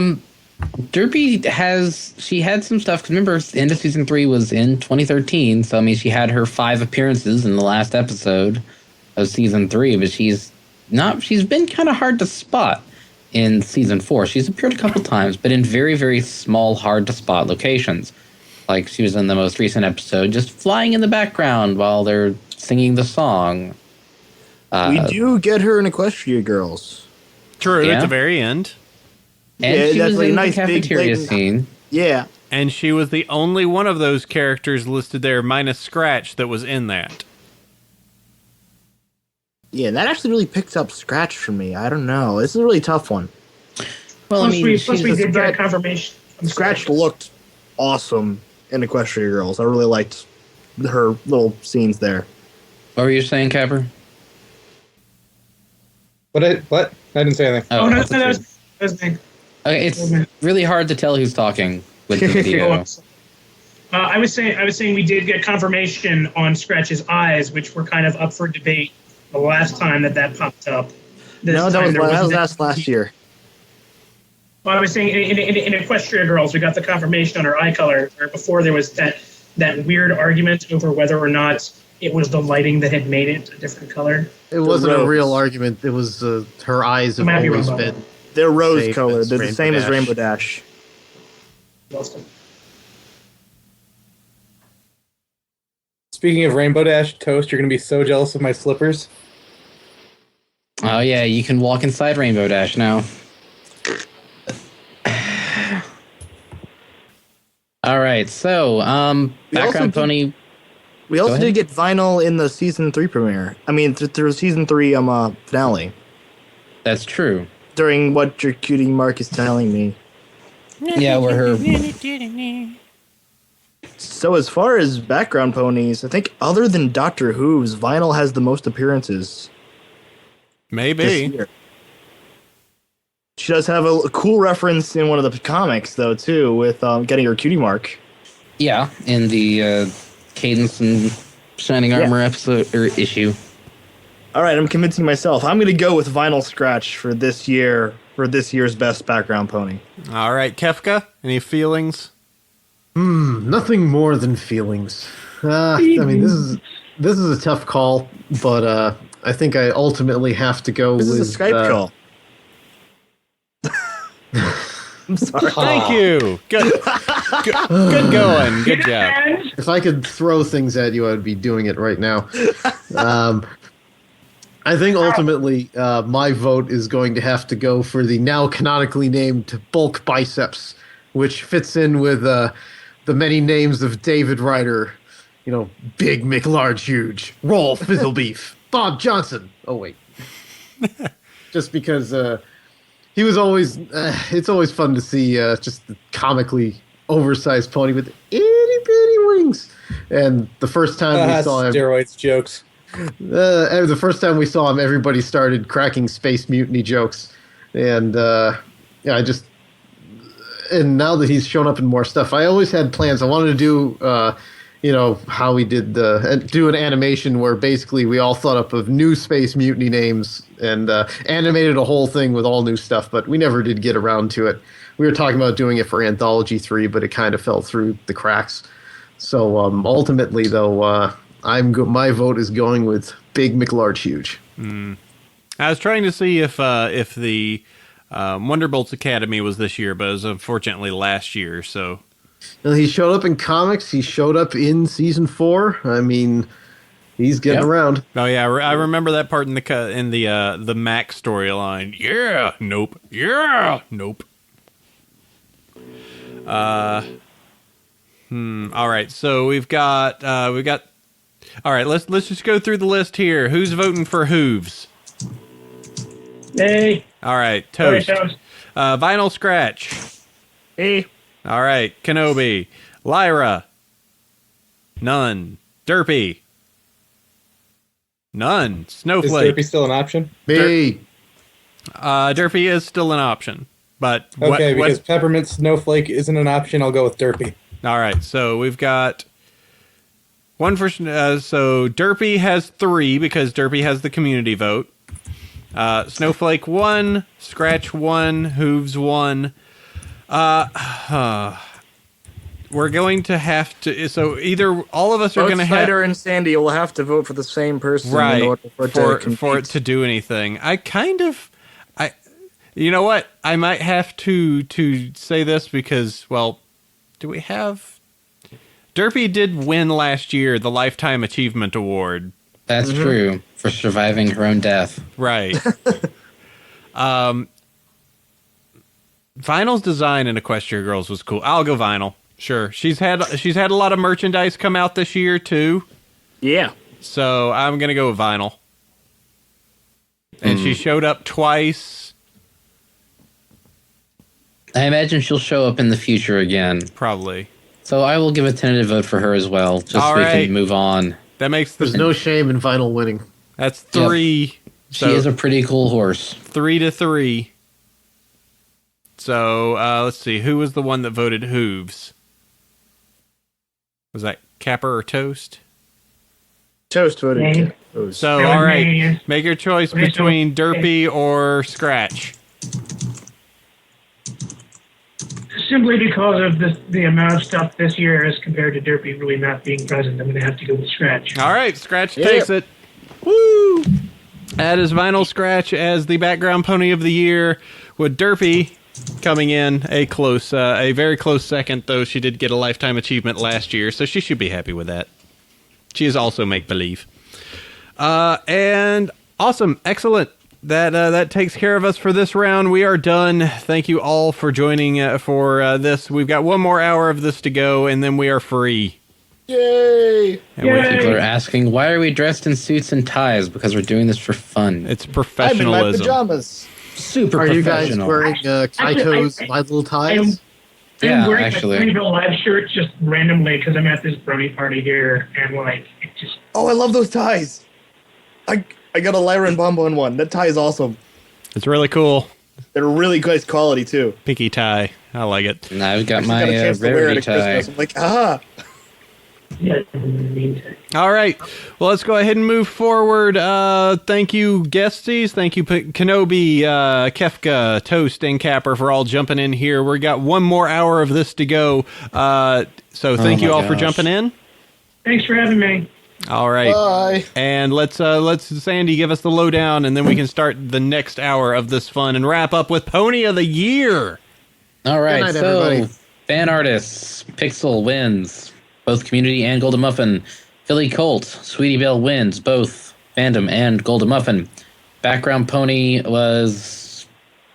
Derpy she had some stuff. 'Cause remember, the end of season 3 was in 2013, so I mean, she had her 5 appearances in the last episode of season 3, but she's been kind of hard to spot in season 4. She's appeared a couple times, but in very, very small, hard to spot locations. Like she was in the most recent episode, just flying in the background while they're singing the song. We do get her in Equestria Girls. True, Yeah. at the very end. And Yeah, she that's was like a in nice the big cafeteria blatant- scene. Yeah. And she was the only one of those characters listed there, minus Scratch, that was in that. Yeah, that actually really picks up Scratch for me. I don't know. This is a really tough one. Well, I mean, plus we she's did a get confirmation. from Scratch looked awesome in Equestria Girls. I really liked her little scenes there. what were you saying, Capper? What? I didn't say anything. Oh, no, that's that true. was me. Okay, it's really hard to tell who's talking with the video. I was saying we did get confirmation on Scratch's eyes, which were kind of up for debate the last time that popped up. No, that was last year. Well, I was saying in Equestria Girls, we got the confirmation on her eye color, where before there was that weird argument over whether or not it was the lighting that had made it a different color. It wasn't a rose. real argument. It was her eyes have Might be always wrong. been They're rose Same colored. as They're the Rainbow same as Dash. Rainbow Dash. Speaking of Rainbow Dash, Toast, you're going to be so jealous of my slippers. Oh yeah, you can walk inside Rainbow Dash now. All right, so background pony. We also ahead. did get vinyl in the season 3 premiere. I mean, through season 3 finale. That's true. During what your cutie Mark is telling me. Yeah, where her. So as far as background ponies, I think other than Doctor Who's, vinyl has the most appearances this Maybe. year. She does have a cool reference in one of the comics, though, too, with getting her cutie mark. Yeah, in the Cadence and Shining Armor episode or issue. All right, I'm convincing myself. I'm going to go with Vinyl Scratch for this year's best background pony. All right, Kefka, any feelings? Nothing more than feelings. I mean, this is a tough call, but I think I ultimately have to go This with... is a Skype call. I'm sorry. Thank you. Good going. Good job. If I could throw things at you, I'd be doing it right now. I think ultimately my vote is going to have to go for the now canonically named Bulk Biceps, which fits in with the many names of David Ryder. You know, Big McLarge Huge, Roll Fizzle Beef, Bob Johnson. Oh, wait. Just because he was always... it's always fun to see just the comically oversized pony with itty-bitty wings. And the first time we saw him... Steroids jokes. the first time we saw him, everybody started cracking Space Mutiny jokes. And and now that he's shown up in more stuff, I always had plans. I wanted to do... how we did do an animation where basically we all thought up of new Space Mutiny names and animated a whole thing with all new stuff, but we never did get around to it. We were talking about doing it for Anthology 3, but it kind of fell through the cracks. So ultimately, though, my vote is going with Big McLarge Huge. I was trying to see if the Wonderbolts Academy was this year, but it was unfortunately last year, so... Well, he showed up in comics. He showed up in season 4. I mean, he's getting around. Oh yeah, I remember that part in the Mac storyline. Yeah, nope. Yeah, nope. All right, so we've got. All right, let's just go through the list here. Who's voting for Hooves? Hey. All right, Toast. All right, Toast. Vinyl Scratch. Hey. All right, Kenobi. Lyra. None. Derpy. None. Is Snowflake. Derpy still an option? Me. Derpy is still an option, but Okay, because Peppermint Snowflake isn't an option, I'll go with Derpy. All right, so we've got one for so Derpy has 3 because Derpy has the community vote. Snowflake 1, Scratch 1, Hooves 1. We're going to have to. So either all of us are going to have. Snyder and Sandy will have to vote for the same person Right, in order for it to do anything. You know what? I might have to say this because, well, do we have... Derpy did win last year the Lifetime Achievement Award. That's true, for surviving her own death. Right. Vinyl's design in Equestria Girls was cool. I'll go Vinyl. Sure. She's had a lot of merchandise come out this year, too. Yeah. So I'm going to go with Vinyl. And she showed up twice. I imagine she'll show up in the future again. Probably. So I will give a tentative vote for her as well, just so we can move on. That makes There's no shame in Vinyl winning. That's 3. Yep. She is a pretty cool horse. 3-3. So let's see. Who was the one that voted Hooves? Was that Capper or Toast? Toast voted. So, all right. Make your choice between Derpy or Scratch. Simply because of the amount of stuff this year as compared to Derpy really not being present, I'm going to have to go with Scratch. All right. Scratch takes it. Woo! at his vinyl scratch as the background pony of the year, with Derpy coming in a very close second, though she did get a lifetime achievement last year, so she should be happy with that. She is also make-believe. And awesome, excellent. That takes care of us for this round. We are done. Thank you all for joining for this. We've got one more hour of this to go, and then we are free. Yay! And People are asking, why are we dressed in suits and ties? Because we're doing this for fun. It's I'm in my professionalism. pajamas. Super Are you guys professional. wearing Kaito's My Little Ties? Yeah, I'm wearing actually. my Bronyville live shirt just randomly because I'm at this Brony party here, and like it just. Oh, I love those ties. I got a Lyra and Bombo in one. That tie is awesome. It's really cool. They're really good quality too. Pinky tie. I like it. And I've got I my got a chance to wear it rarity at tie. Christmas. I'm like, ah. Yeah. All right. Well, let's go ahead and move forward. Thank you, guesties. Thank you, Kenobi, Kefka, Toast, and Capper for all jumping in here. We got one more hour of this to go. So thank you all for jumping in. Thanks for having me. All right. Bye. And let's Sandy give us the lowdown, and then we can start the next hour of this fun and wrap up with Pony of the Year. All right, Good night, so everybody. fan artists, Pixel wins, both Community and Golden Muffin. Philly Colt, Sweetieville wins, both Fandom and Golden Muffin. Background Pony was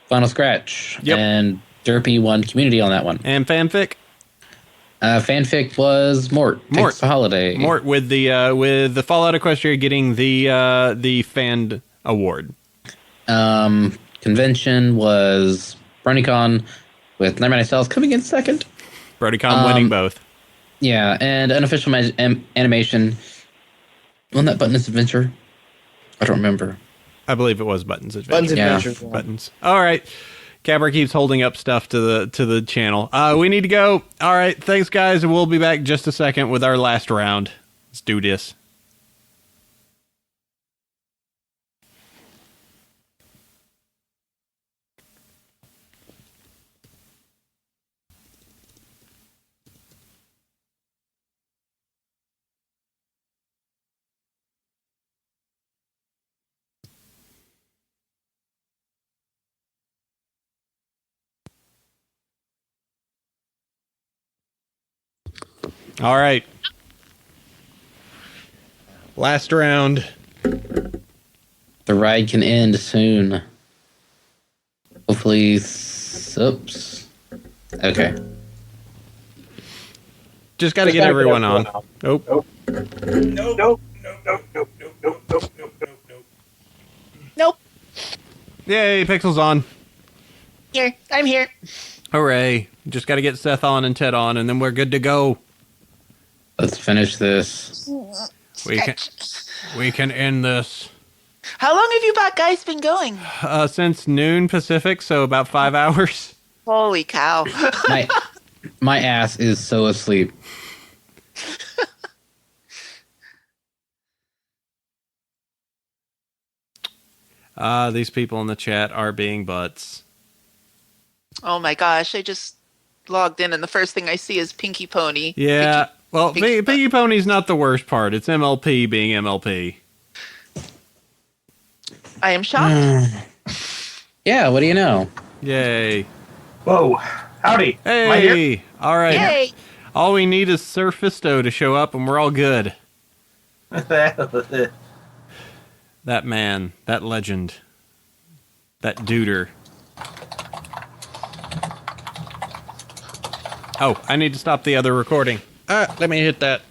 Final Scratch, Yep. and Derpy won Community on that one. And fanfic. Fanfic was Mort. Mort. Takes the Holiday. Mort with the Fallout Equestria getting the fan award. Convention was BronyCon with Nightmare Night Styles coming in second. BrodyCon winning both. Yeah, and unofficial animation. Wasn't that Button's Adventure? I don't remember. I believe it was Buttons Adventure. Buttons Yeah. Adventures. one. Buttons. All right. Cabra keeps holding up stuff to the channel. We need to go. All right. Thanks, guys. We'll be back just a second with our last round. Let's do this. All right. Last round. The ride can end soon. Hopefully, oops. Okay. Just got to get everyone on. Oh. Nope. Yay, Pixel's on. Here. I'm here. Hooray. Just got to get Seth on and Ted on, and then we're good to go. Let's finish this. We can end this. How long have you guys been going? Since noon Pacific, so about 5 hours. Holy cow. My ass is so asleep. These people in the chat are being butts. Oh my gosh. I just logged in and the first thing I see is Pinky Pony. Yeah. Well, Pinky Piggy Pony's not the worst part. It's MLP being MLP. I am shocked. Yeah, what do you know? Yay. Whoa. Howdy. Am I here? Hey. All right. Yay. All we need is Sir Fisto to show up and we're all good. That man. That legend. That duder. Oh, I need to stop the other recording. Let me hit that.